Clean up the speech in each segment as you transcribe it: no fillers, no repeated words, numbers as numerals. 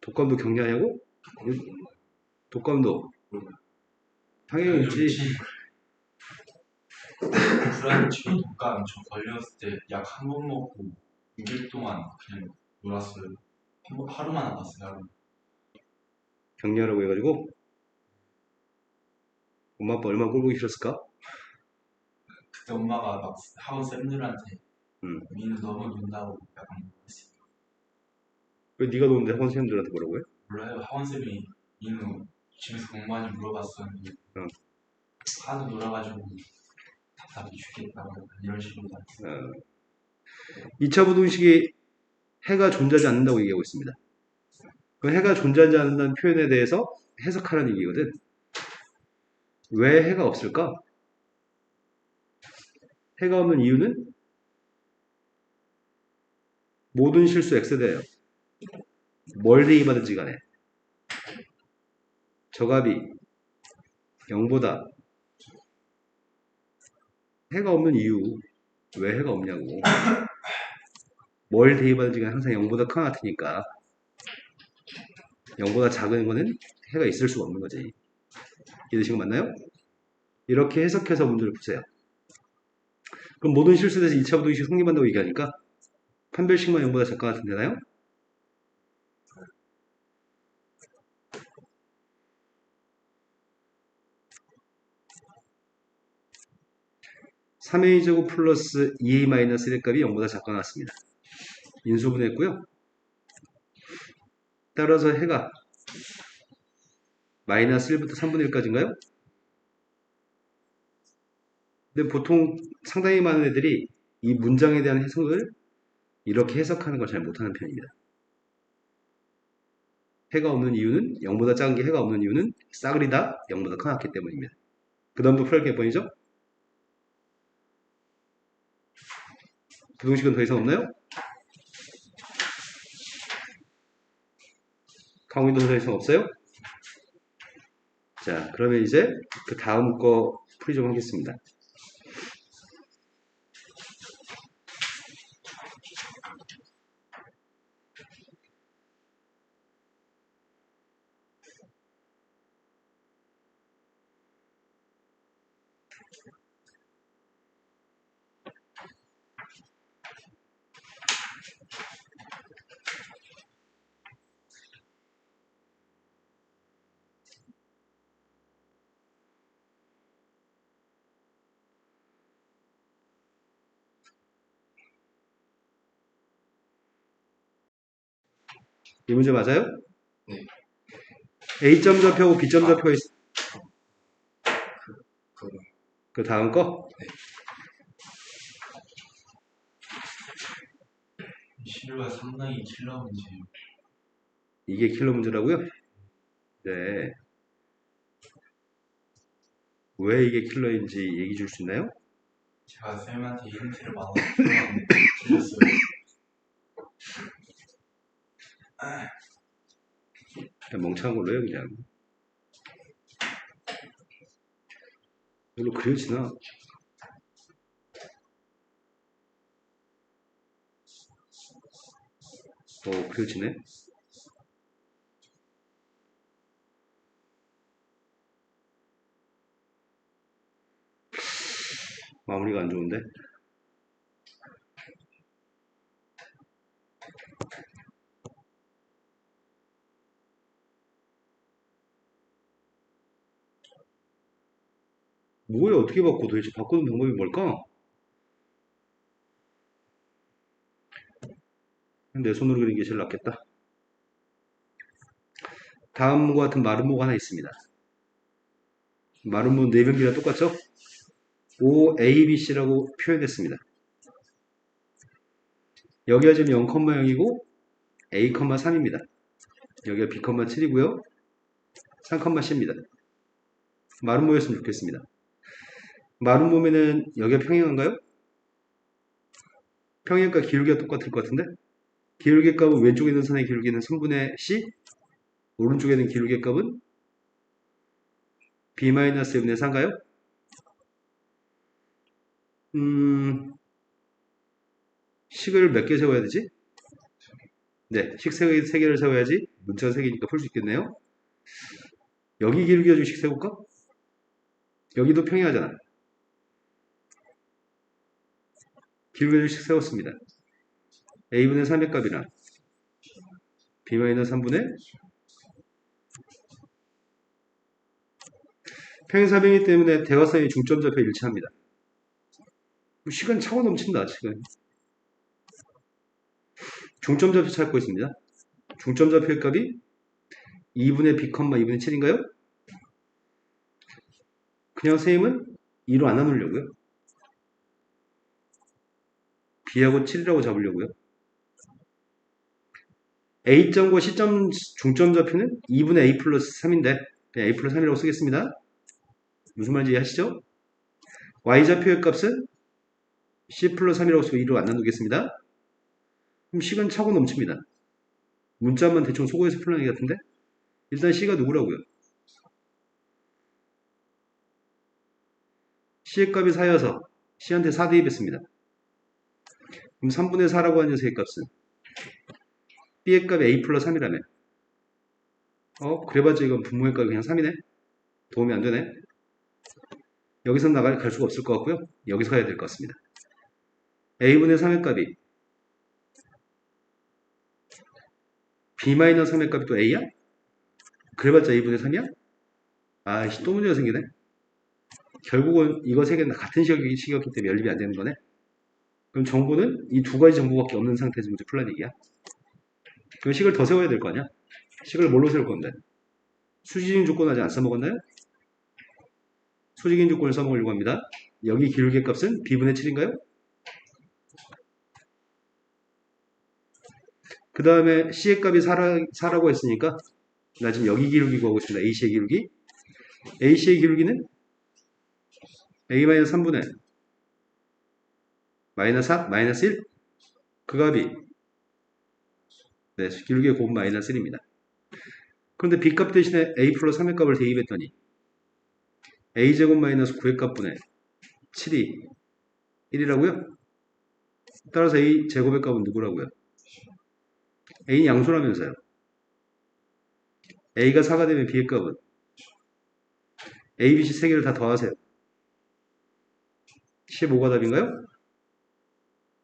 독감도 격리하냐고? 독감도 당연히 있지. 불안 치료 독감 저 걸렸을 때 약 한 번 먹고 6일 동안 그냥 놀았어요. 하루만 안 갔어요. 하루. 격리하라고 해가지고 엄마 아빠 얼마나 꼴보기 싫었을까? 그때 엄마가 막 학원 쌤들한테 민우 너무 논다고 약간 했어요. 왜 네가 노는데 학원 선생님들한테 뭐라고 해? 몰라요. 학원 쌤이 민우 집에서 공부하는지 물어봤었는데 하도 놀아가지고 답답해 죽겠다고 이런 식으로 말했어요. 2차 부동식이 해가 존재하지 않는다고 얘기하고 있습니다. 그 해가 존재하지 않는다는 표현에 대해서 해석하라는 얘기거든. 왜 해가 없을까? 해가 없는 이유는 모든 실수 x대예요. 뭘 대입하든지 간에 저값이 0보다 해가 없는 이유, 왜 해가 없냐고. 뭘 대입하든지 간에 항상 0보다 큰 같으니까 0보다 작은 거는 해가 있을 수가 없는 거지. 이해되신 거 맞나요? 이렇게 해석해서 문제를 푸세요. 그럼 모든 실수에서 2차 부동식 성립한다고 얘기하니까 판별식만 0보다 작가 같은 되나요? (3a) 제곱 플러스 2a 마이너스 1의 값이 0보다 작가 같습니다. 인수분해했고요. 따라서 해가 마이너스 1부터 3분의 1까지인가요? 근데 보통 상당히 많은 애들이 이 문장에 대한 해석을 이렇게 해석하는 걸 잘 못하는 편입니다. 해가 없는 이유는 0보다 작은 게 해가 없는 이유는 싸그리 다 0보다 커놨기 때문입니다. 그 다음도 풀할 게 몇 번이죠? 부동식은 더 이상 없나요? 강의도 더 이상 없어요? 자, 그러면 이제 그 다음 거 풀이 좀 하겠습니다. 이 문제 맞아요? 네. A점 좌표하고 B점 좌표가 있어. 그거. 그 다음 거? 네. 실루가 상당히 킬러 문제예요. 이게 킬러 문제라고요? 네. 왜 이게 킬러인지 얘기 줄 수 있나요? 제가 쌤한테 힌트를 많이 풀었는데 틀렸어요. 그냥 멍청한 걸로 해요, 그냥. 이걸로 그려지나? 그려지네? 마무리가 안 좋은데? 뭐야, 어떻게 바꿔? 도대체 바꾸는 방법이 뭘까? 내 손으로 그리는 게 제일 낫겠다. 다음과 같은 마름모가 하나 있습니다. 마름모 내변기랑 똑같죠? OABC라고 표현했습니다. 여기가 지금 0,0이고 A,3입니다. 여기가 B,7이고요. 3,C입니다. 마름모였으면 좋겠습니다. 마름모면은 여기가 평행한가요? 평행과 기울기가 똑같을 것 같은데? 기울기 값은 왼쪽에 있는 선의 기울기는 3분의 C, 오른쪽에 있는 기울기 값은 B-V분의 4인가요? 식을 몇 개 세워야 되지? 네, 식세 개를 세워야지 문자가 3개니까 풀 수 있겠네요. 여기 기울기 가지고 식 세울까? 여기도 평행하잖아. 기울기 가지고 식 세웠습니다. a분의 3의 값이랑 b-3분의 평행사변이기 때문에 대각선의 중점좌표 일치합니다. 시간 차고 넘친다, 지금. 중점좌표 찾고 있습니다. 중점좌표의 값이 2분의 b, 2분의 7인가요? 그냥 선생님은 2로 안 나누려고요. b하고 7이라고 잡으려고요. a점과 c점 중점좌표는 2분의 a 플러스 3인데 그냥 a 플러스 3이라고 쓰겠습니다. 무슨 말인지 이해하시죠? y좌표의 값은 c 플러스 3이라고 쓰고 2로 안 나누겠습니다. 그럼 시간 차고 넘칩니다. 문자만 대충 소거해서 풀어내기 같은데 일단 c가 누구라고요? c의 값이 4여서 c한테 4 대입했습니다. 그럼 3분의 4라고 하는 녀석의 값은 b의 값이 a 플러스 3이라면 그래봤자 이건 분모의 값이 그냥 3이네? 도움이 안 되네? 여기서 갈 수가 없을 것 같고요. 여기서 가야 될 것 같습니다. a분의 3의 값이 b-3의 값이 또 a야? 그래봤자 a분의 3이야? 아이씨, 또 문제가 생기네. 결국은 이거 세 개는 같은 식이었기 때문에 연립이 안 되는 거네. 그럼 정보는 이 두 가지 정보밖에 없는 상태에서 문제 풀란 얘기야. 그럼 식을 더 세워야 될 거 아니야? 식을 뭘로 세울 건데? 수직인 조건 아직 안 써먹었나요? 수직인 조건을 써먹으려고 합니다. 여기 기울기 값은 b분의 7인가요? 그 다음에 c의 값이 4라고 했으니까 나 지금 여기 기울기 구하고 있습니다. ac의 기울기. ac의 기울기는 a-3분의 마이너스 4, 마이너스 1. 그 값이 네, 기울기의 곱은 마이너스 1입니다. 그런데 b값 대신에 a 플러스 3의 값을 대입했더니 a제곱 마이너스 9의 값분의 7이 1이라고요? 따라서 a 제곱의 값은 누구라고요? a는 양수라면서요. a가 4가 되면 b의 값은 a, b, c 3개를 다 더하세요. 15가 답인가요?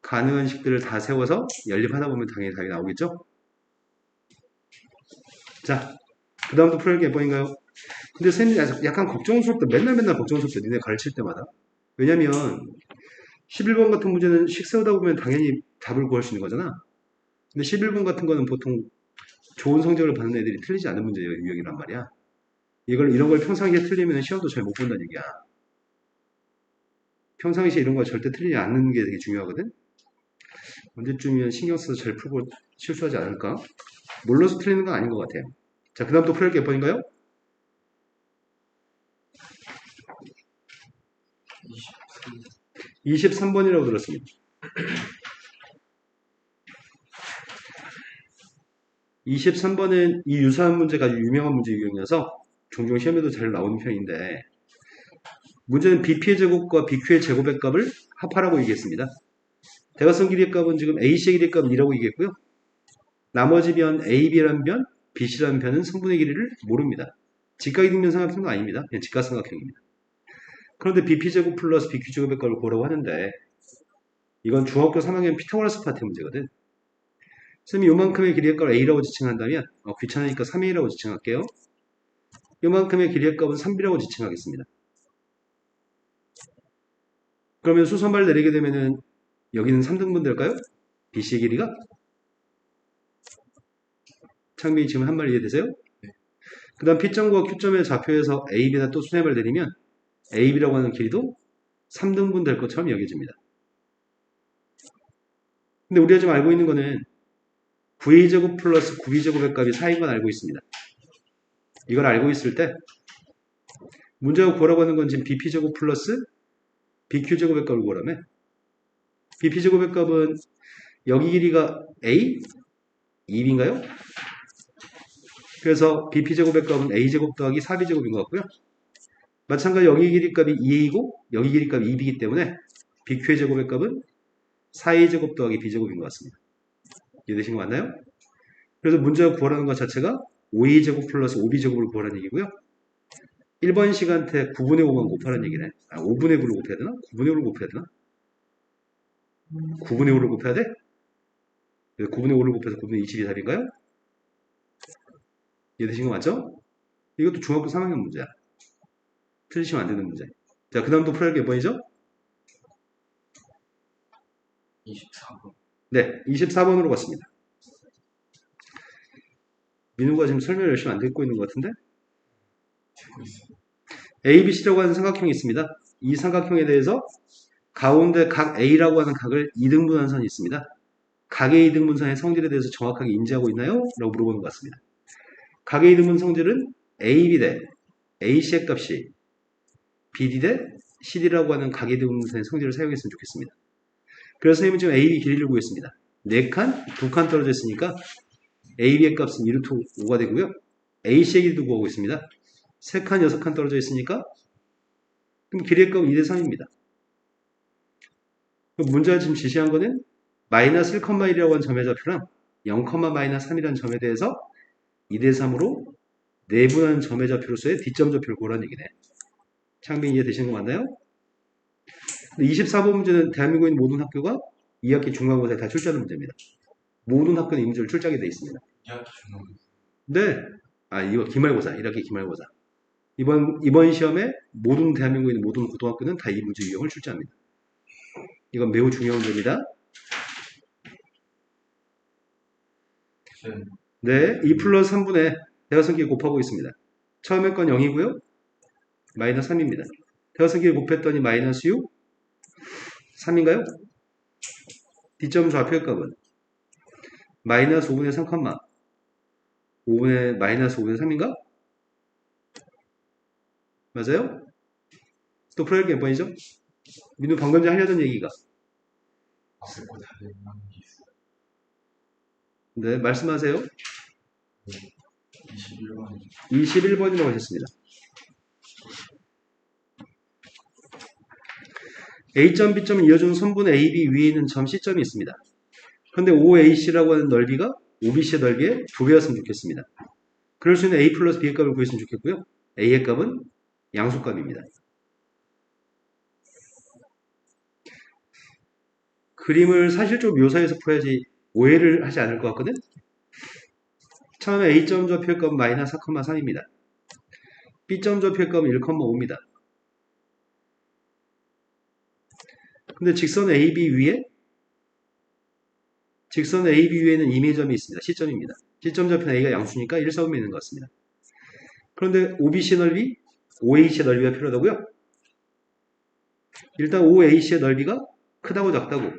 가능한 식들을 다 세워서 연립하다 보면 당연히 답이 나오겠죠? 자, 그 다음도 풀어낼 게 몇 번인가요? 근데 선생님 약간 걱정스럽다. 맨날 걱정스럽다. 니네 가르칠 때마다. 왜냐면 11번 같은 문제는 식 세우다 보면 당연히 답을 구할 수 있는 거잖아. 근데 11번 같은 거는 보통 좋은 성적을 받는 애들이 틀리지 않은 문제예요. 유형이란 말이야. 이런 걸 평상시에 틀리면 시험도 잘 못 본다는 얘기야. 평상시에 이런 거 절대 틀리지 않는 게 되게 중요하거든. 언제쯤이면 신경 써서 잘 풀고 실수하지 않을까? 몰라서 틀리는 건 아닌 것 같아요. 자, 그 다음 또 풀을 게 몇 번인가요? 23번이라고 들었습니다. 23번은 이 유사한 문제가 아주 유명한 문제 유형이어서 종종 시험에도 잘 나오는 편인데 문제는 BP의 제곱과 BQ의 제곱의 값을 합하라고 얘기했습니다. 대각선 길이의 값은 지금 AC의 길이의 값은 2라고 얘기했고요. 나머지 변 AB라는 변, BC라는 변은 성분의 길이를 모릅니다. 직각이등변 삼각형도 아닙니다. 그냥 직각삼각형입니다. 그런데 BP제곱 플러스 BQ제곱의 값을 구하라고 하는데 이건 중학교 3학년 피타고라스 파트 문제거든. 선생님이 요만큼의 길이의 값을 A라고 지칭한다면 귀찮으니까 3A라고 지칭할게요. 요만큼의 길이의 값은 3B라고 지칭하겠습니다. 그러면 수선발 내리게 되면은 여기는 3등분 될까요? BC의 길이가? 창빈이 지금 한 말 이해되세요? 네. 그 다음 P점과 Q점의 좌표에서 AB에다 또 수선발 내리면 AB라고 하는 길이도 3등분 될 것처럼 여겨집니다. 근데 우리가 지금 알고 있는 거는 9a제곱 플러스 9b제곱의 값이 4인 건 알고 있습니다. 이걸 알고 있을 때 문제가 구하라고 하는 건 지금 bp제곱 플러스 bq제곱의 값을 구하라며 bp제곱의 값은 여기 길이가 a? 2b인가요? 그래서 bp제곱의 값은 a제곱 더하기 4b제곱인 것 같고요. 마찬가지로 여기 길이 값이 2a이고 여기 길이 값이 2b이기 때문에 bq의 제곱의 값은 4a제곱 더하기 b제곱인 것 같습니다. 이해되신 거 맞나요? 그래서 문제가 구하라는 것 자체가 5a제곱 플러스 5b제곱을 구하라는 얘기고요. 1번 시간대 9분의 5만 곱하라는 얘기네. 5분의 9를 곱해야 되나? 9분의 5를 곱해야 되나? 9분의 5를 곱해야 돼? 9분의 5를 곱해서 9분의 20이 답인가요? 이해되신 거 맞죠? 이것도 중학교 3학년 문제야. 틀리시면 안 되는 문제. 자, 그 다음 또 풀어야 할 게 몇 번이죠? 24번. 네, 24번으로 갔습니다. 민우가 지금 설명 열심히 안 듣고 있는 것 같은데? 듣고 있어요. ABC라고 하는 삼각형이 있습니다. 이 삼각형에 대해서 가운데 각 A라고 하는 각을 2등분한 선이 있습니다. 각의 2등분선의 성질에 대해서 정확하게 인지하고 있나요? 라고 물어보는 것 같습니다. 각의 2등분 성질은 AB 대 AC의 값이 BD 대 CD라고 하는 각의 2등분선의 성질을 사용했으면 좋겠습니다. 그래서 선생님은 지금 AB 길이를 구했습니다. 4칸, 2칸 떨어져 있으니까 AB의 값은 2루트 5가 되고요. AC의 길이도 구하고 있습니다. 3칸, 6칸 떨어져 있으니까 그럼 길이의 값은 2대 3입니다. 문제가 지금 지시한 거는 마이너스 1,1이라고 하는 점의 좌표랑 0,-3이라는 점에 대해서 2대 3으로 내분한 점의 좌표로서의 뒷점 좌표를 구하라는 얘기네. 창빈 이해되시는 거 맞나요? 24번 문제는 대한민국에 있는 모든 학교가 2학기 중간고사에 다 출제하는 문제입니다. 모든 학교는 이 문제를 출제하게 되어 있습니다. 2학기 중간고사. 네. 이거 기말고사, 1학기 기말고사. 이번 시험에 모든 대한민국에 있는 모든 고등학교는 다 이 문제 유형을 출제합니다. 이건 매우 중요한 문제입니다. 네, 2 플러스 3분의 대화성끼리 곱하고 있습니다. 처음에 건 0이고요. 마이너스 3입니다. 대화성끼리 곱했더니 마이너스 6, 3인가요? 뒷점 좌표의 값은 마이너스 5분의 3, 5분의 마이너스 5분의 3인가? 맞아요? 또 풀어야 할 게 몇 번이죠? 민우 방금 전에 하려던 얘기가. 듣고 다른 게 있어요. 네, 말씀하세요. 21번. 21번이라고 하셨습니다. A점, B점을 이어주는 선분 AB 위에 있는 점 C점이 있습니다. 그런데 OAC라고 하는 넓이가 OBC의 넓이의 2배였으면 좋겠습니다. 그럴 수 있는 A 플러스 B의 값을 구했으면 좋겠고요. A의 값은 양수값입니다. 그림을 사실적으로 묘사해서 풀어야지 오해를 하지 않을 것 같거든? 처음에 A점 좌표의 값은 마이너스 4,3입니다. B점 좌표의 값은 1,5입니다. 근데 직선 AB 위에는 이미점이 있습니다. C점입니다. C점 좌표는 A가 양수니까 1, 4분의 있는 것 같습니다. 그런데 OBC 넓이, OAC의 넓이가 필요하다고요? 일단 OAC의 넓이가 크다고 작다고?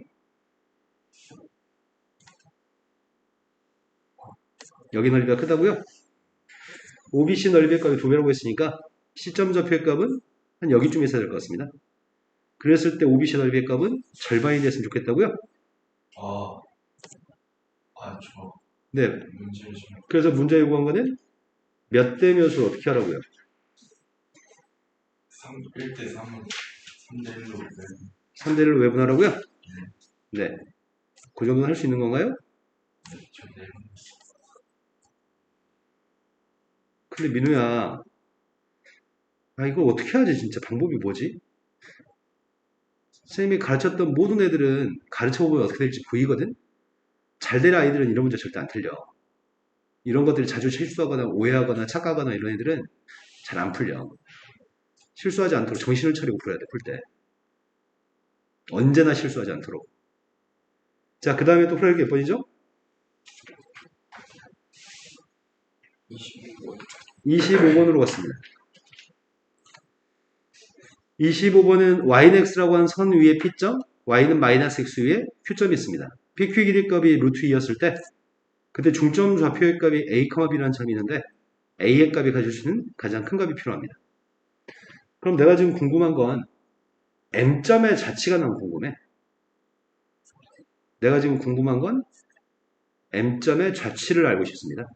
여기 넓이가 크다고요? OBC 넓이의 값이 2배라고 했으니까 C점 좌표의 값은 한 여기쯤 있어야 될 것 같습니다. 그랬을 때 OBC 넓이의 값은 절반이 됐으면 좋겠다고요? 저 네. 문제를 지금 그래서 문제 요구한 거는 몇 대 몇으로 어떻게 하라고요? 1대 3은 3대 1로 3대 1로 외분하라고요? 네. 그 정도는 할 수 있는 건가요? 네. 근데 민우야, 이걸 어떻게 하지 진짜 방법이 뭐지? 선생님이 가르쳤던 모든 애들은 가르쳐보면 어떻게 될지 보이거든? 잘 될 아이들은 이런 문제 절대 안 틀려. 이런 것들이 자주 실수하거나 오해하거나 착각하거나 이런 애들은 잘 안 풀려. 실수하지 않도록 정신을 차리고 풀어야 돼, 풀 때. 언제나 실수하지 않도록. 자, 그 다음에 또 풀어야 할 게 몇 번이죠? 25번. 25번으로 갔습니다. 25번은 yx라고 하는 선 위에 p점, y는 마이너스 x 위에 q점이 있습니다. pq 길이 값이 루트 2였을 때 그때 중점 좌표의 값이 a, b라는 점이 있는데 a의 값이 가질 수 있는 가장 큰 값이 필요합니다. 그럼 내가 지금 궁금한 건 m점의 자치가 너무 궁금해. 내가 지금 궁금한 건 m점의 좌치를 알고 싶습니다.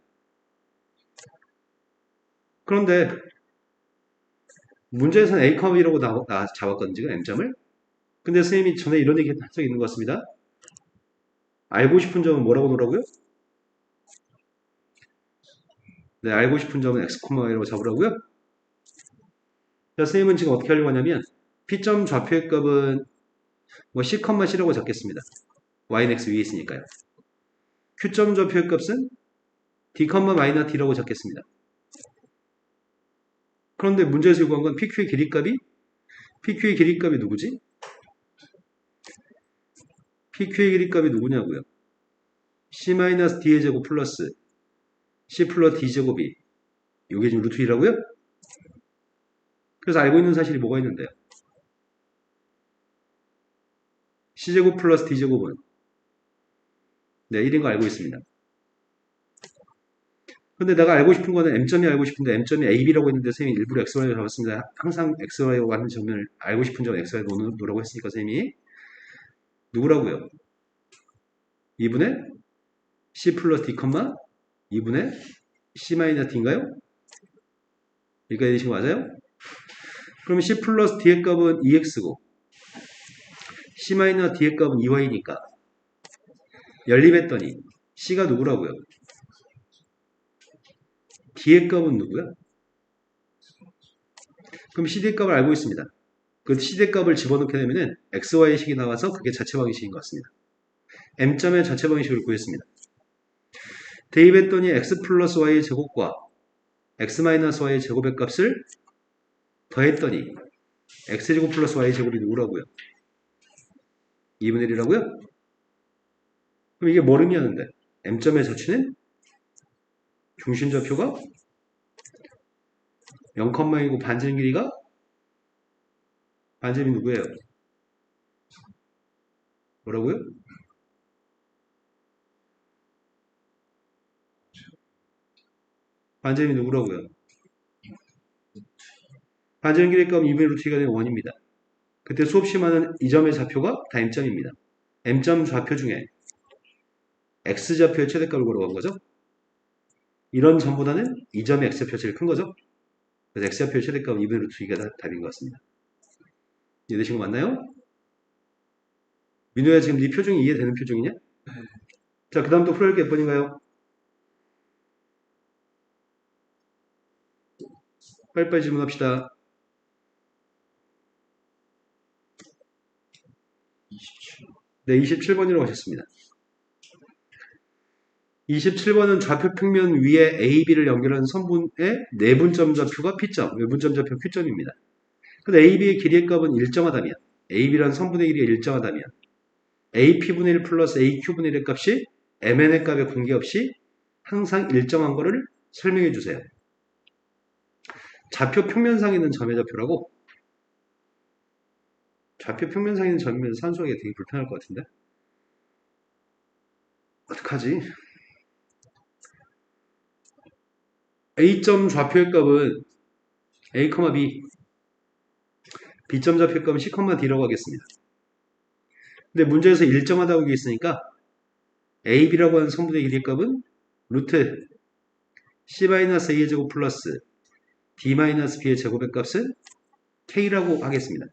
그런데 문제에서는 a, b라고 잡았거든요, 지금 m점을. 근데 선생님이 전에 이런 얘기 한 적이 있는 것 같습니다. 알고 싶은 점은 뭐라고 놓으라고요? 네, 알고 싶은 점은 x, y라고 잡으라고요. 자, 선생님은 지금 어떻게 하려고 하냐면 P점 좌표의 값은 뭐 C, C라고 잡겠습니다. y는 x 위에 있으니까요. Q점 좌표의 값은 D, 마이너스 D라고 잡겠습니다. 그런데 문제에서 요구한 건 PQ의 길이값이 누구지? PQ의 길이값이 누구냐고요? C-D의 제곱 플러스 C 플러스 D제곱이 이게 지금 루트 2라고요? 그래서 알고 있는 사실이 뭐가 있는데요? C제곱 플러스 D제곱은 네, 1인 거 알고 있습니다. 근데 내가 알고 싶은 거는 M점이 알고 싶은데 M점이 AB라고 했는데 선생님이 일부러 XY로 잡았습니다. 항상 XY와 하는 점을 알고 싶은 점 XY 놓으라고 했으니까 선생님이 누구라고요? 2분의 C 플러스 D, 2분의 C 마이너스 D인가요? 여기까지 되신 거 맞아요? 그러면 C 플러스 D의 값은 2X고 C 마이너스 D의 값은 2Y니까 연립했더니 C가 누구라고요? D의 값은 누구야? 그럼 CD의 값을 알고 있습니다. 그 CD의 값을 집어넣게 되면은 XY식이 나와서 그게 자체 방정식인 것 같습니다. M점의 자체 방정식을 구했습니다. 대입했더니 X 플러스 Y의 제곱과 X 마이너스 Y의 제곱의 값을 더했더니 X제곱 플러스 Y의 제곱이 누구라고요? 2분의 1이라고요? 그럼 이게 뭘 의미하는데? M점의 자취는 중심좌표가 0,2고 반지름 길이가 반지름이 누구예요? 뭐라고요? 반지름이 누구라고요? 반지름 길이의 값은 2분의 루트 2가 되는 원입니다. 그때 수업 시간은 이 점의 좌표가 다 M점입니다. M점 좌표 중에 X좌표의 최대값을 걸어간 거죠. 이런 점보다는 이 점의 X좌표가 제일 큰 거죠. 그래서 X좌표의 최대값은 2분의 루트 2가 답인 것 같습니다. 이해되신 거 맞나요? 민호야 지금 네 표정이 이해되는 표정이냐? 자, 그 다음 또 풀어볼 게 몇 번인가요? 빨리빨리 질문합시다. 27. 네, 27번이라고 하셨습니다. 27번은 좌표 평면 위에 A, B를 연결하는 선분의 내분점 좌표가 P점, 외분점 좌표가 Q점입니다. 근데 A, B의 길이의 값은 일정하다면, A, B라는 선분의 길이가 일정하다면, AP분의 1 플러스 AQ분의 1의 값이 MN의 값에 관계없이 항상 일정한 거를 설명해 주세요. 좌표 평면상에 있는 점의 좌표라고? 좌표 평면상에 있는 점이면 산수하기가 되게 불편할 것 같은데? 어떡하지? A점 좌표의 값은 A, B, B점 좌표의 값은 C, D라고 하겠습니다. 근데 문제에서 일정하다고 되어 있으니까 AB라고 하는 성분의 길이의 값은 루트 C-A의 제곱 플러스 D-B의 제곱의 값은 K라고 하겠습니다.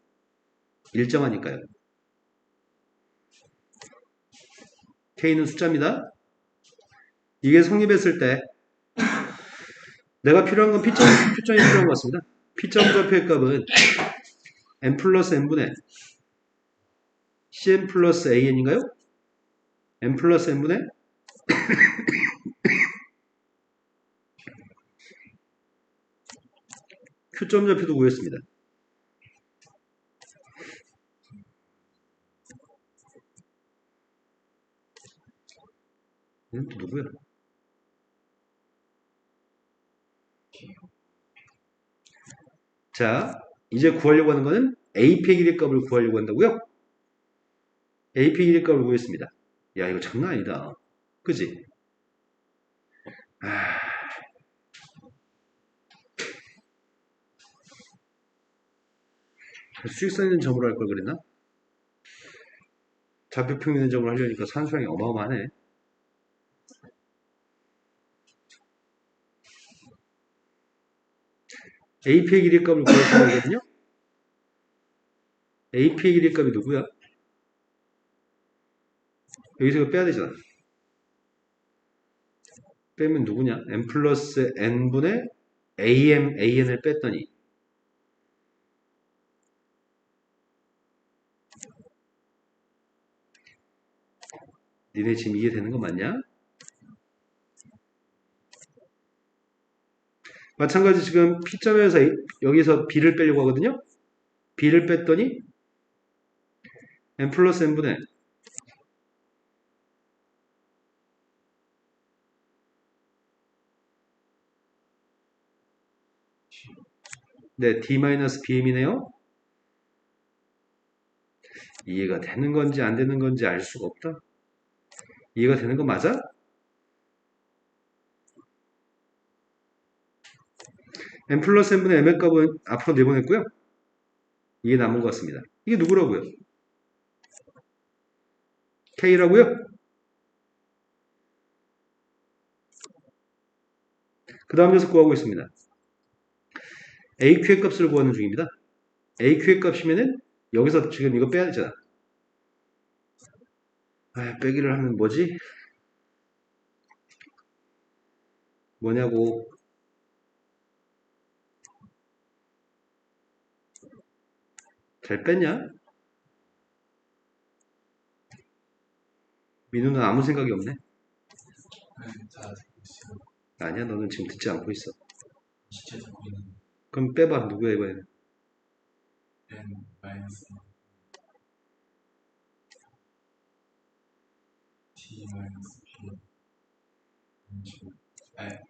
일정하니까요. K는 숫자입니다. 이게 성립했을 때 내가 필요한 건 P점이 필요한 것 같습니다. P점 좌표의 값은 n 플러스 n분의 cn 플러스 an인가요? n 플러스 n분의 q점 좌표도 구했습니다. 얘는 또 누구야? 자, 이제 구하려고 하는 거는 AP의 길이 값을 구하려고 한다고요? AP 길이 값을 구했습니다. 야, 이거 장난 아니다. 그지? 수직선 있는 점으로 할 걸 그랬나? 좌표평 있는 점으로 하려니까 산수량이 어마어마하네. AP의 길이 값을 구할 거거든요? AP의 길이 값이 누구야? 여기서 이거 빼야 되잖아. 빼면 누구냐? n 플러스 n분의 an을 뺐더니 니네 지금 이해되는 거 맞냐? 마찬가지 지금 P점에서 여기서 B를 빼려고 하거든요. B를 뺐더니 n 플러스 n분의 네, D-BM이네요. 이해가 되는 건지 안 되는 건지 알 수가 없다. 이해가 되는 거 맞아? n 플러스 n분의 m의 값은 앞으로 내보냈고요. 이게 남은 것 같습니다. 이게 누구라고요? K라고요? 그 다음 녀석 구하고 있습니다. AQ의 값을 구하는 중입니다. AQ의 값이면은 여기서 지금 이거 빼야 되잖아. 빼기를 하면 뭐지? 뭐냐고. 잘 뺐냐? 민우는 아무 생각이 없네. 다 듣고 있어요. 아니야, 너는 지금 듣지 않고 있어. 진짜 듣고 있는 그럼 빼봐. 누구야 이번에는? n 마이너스 t 마이너스 b 네.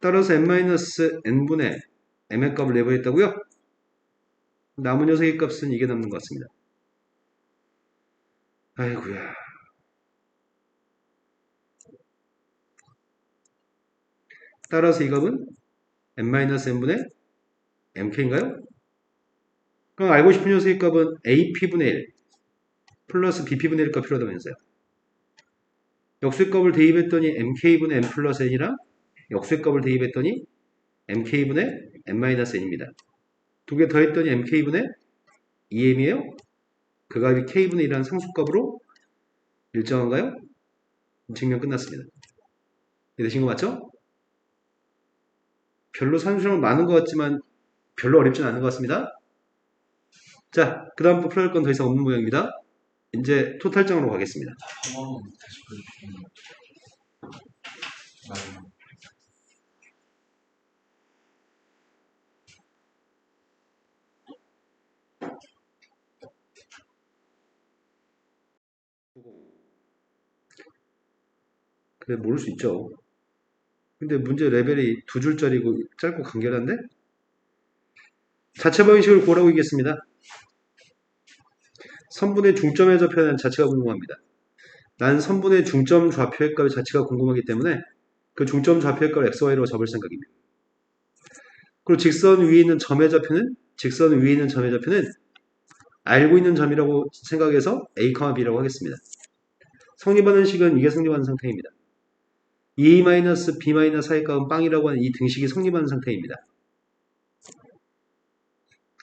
따라서 n-n분의 m의 값을 내보냈다고요? 남은 녀석의 값은 이게 남는 것 같습니다. 아이고야. 따라서 이 값은 n-n분의 mk인가요? 그럼 알고 싶은 녀석의 값은 ap분의 1 플러스 bp분의 1값 필요하다면서요. 역수의 값을 대입했더니 mk분의 n 플러스 n이랑 역수의 값을 대입했더니 mk분의 n-n입니다. 두 개 더했더니 mk분의 2m이에요. 그 값이 k분의 1이라는 상수값으로 일정한가요? 증명 끝났습니다. 이해되신 거 맞죠? 별로 산수량은 많은 것 같지만 별로 어렵진 않은 것 같습니다. 자, 그 다음 풀어야 할 건 더 이상 없는 모양입니다. 이제 토탈장으로 가겠습니다. 한 번만 다시 보여주시면 맞아요. 그래, 모를 수 있죠. 근데 문제 레벨이 두 줄짜리고 짧고 간결한데? 자체 방식을 구하라고 얘기했습니다. 선분의 중점의 좌표는 자체가 궁금합니다. 난 선분의 중점 좌표의 값의 자체가 궁금하기 때문에 그 중점 좌표의 값을 xy로 잡을 생각입니다. 그리고 직선 위에 있는 점의 좌표는 알고 있는 점이라고 생각해서 a, b라고 하겠습니다. 성립하는 식은 이게 성립하는 상태입니다. a-b-4의 값은 빵이라고 하는 이 등식이 성립하는 상태입니다.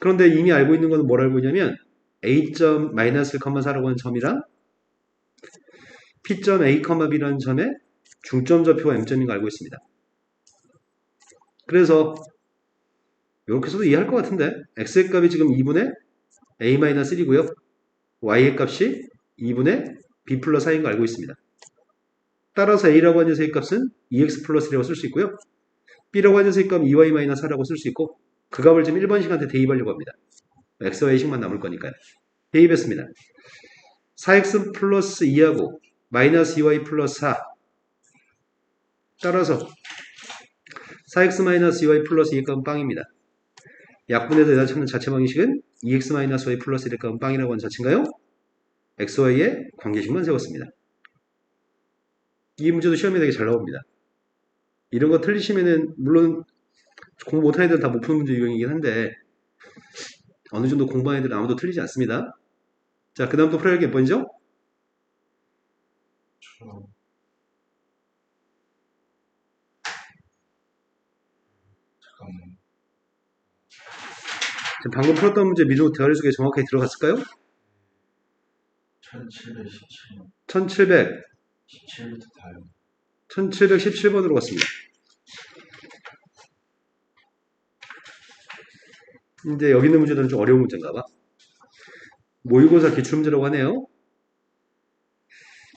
그런데 이미 알고 있는 것은 뭘 알고 있냐면 a.-1,4라고 하는 점이랑 p.a,b라는 점의 중점 좌표가 m점인 거 알고 있습니다. 그래서 이렇게 해서도 이해할 것 같은데 x의 값이 지금 2분의 a-1이고요. y의 값이 2분의 b 플러스 4인 거 알고 있습니다. 따라서 a라고 하는 녀석의 값은 2x 플러스 1이라고 쓸 수 있고요. b라고 하는 녀석의 값은 2y-4라고 쓸 수 있고 그 값을 지금 1번식한테 대입하려고 합니다. x와 y식만 남을 거니까요. 대입했습니다. 4x 플러스 2하고 마이너스 2y 플러스 4 따라서 4x 마이너스 2y 플러스 2의 값은 빵입니다. 약분에서 내가 찾는 자체 방식은 2x 마이너스 y 플러스 1의 값은 빵이라고 하는 자체인가요? xy의 관계식만 세웠습니다. 이 문제도 시험에 되게 잘 나옵니다. 이런 거 틀리시면은 물론 공부 못하는 애들은 다 못 푸는 문제 유형이긴 한데 어느 정도 공부하는 애들은 아무도 틀리지 않습니다. 자, 그 다음 또 풀어야 할 게 몇 번이죠? 잠깐만. 지금 방금 풀었던 문제 미루 대화를 속에 정확하게 들어갔을까요? 1717. 1700. 17부터 다요. 1717번으로 갔습니다. 이제 여기 있는 문제들은 좀 어려운 문제인가 봐. 모의고사 기출문제라고 하네요.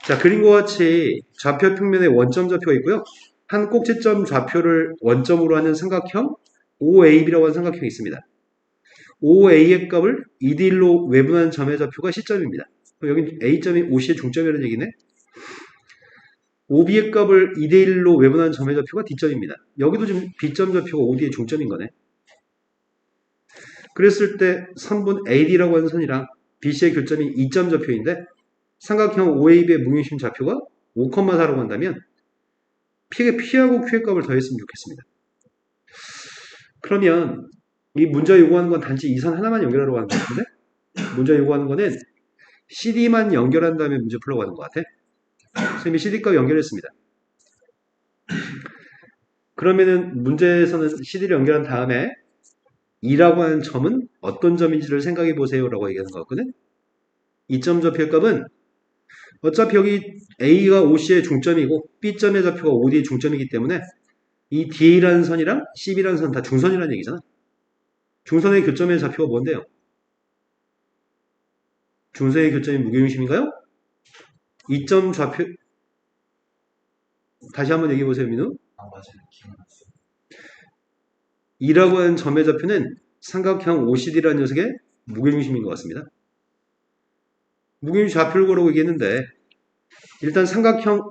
자, 그림과 같이 좌표 평면에 원점 좌표가 있고요. 한 꼭지점 좌표를 원점으로 하는 삼각형 OAB라고 하는 삼각형이 있습니다. OA의 값을 2대1로 외분한 점의 좌표가 C점입니다. 여기 A점이 OC의 중점이라는 얘기네. OB의 값을 2대1로 외분한 점의 좌표가 D점입니다. 여기도 지금 B점 좌표가 OD의 중점인 거네. 그랬을 때 3분 AD라고 하는 선이랑 BC의 교점이 2점 좌표인데 삼각형 OAB의 무중심 좌표가 5,4라고 한다면 P하고 Q의 값을 더했으면 좋겠습니다. 그러면 이 문제가 요구하는 건 단지 이 선 하나만 연결하려고 하는 것 같은데 문제가 요구하는 거는 CD만 연결한 다음에 문제 풀려고 하는 것 같아. 선생님이 CD 값 연결했습니다. 그러면은 문제에서는 CD를 연결한 다음에 2라고 하는 점은 어떤 점인지를 생각해 보세요 라고 얘기하는 것 같거든. 이 점 좌표의 값은 어차피 여기 A가 OC의 중점이고 B점의 좌표가 OD의 중점이기 때문에 이 DA라는 선이랑 CB라는 선 다 중선이라는 얘기잖아. 중선의 교점의 좌표가 뭔데요? 중선의 교점이 무게중심인가요? 이 점 좌표 다시 한번 얘기해 보세요, 민우. 맞아요. 기억났어요. 2라고 하는 점의 좌표는 삼각형 OCD라는 녀석의 무게중심인 것 같습니다. 무게중심 좌표를 고르고 얘기했는데 일단 삼각형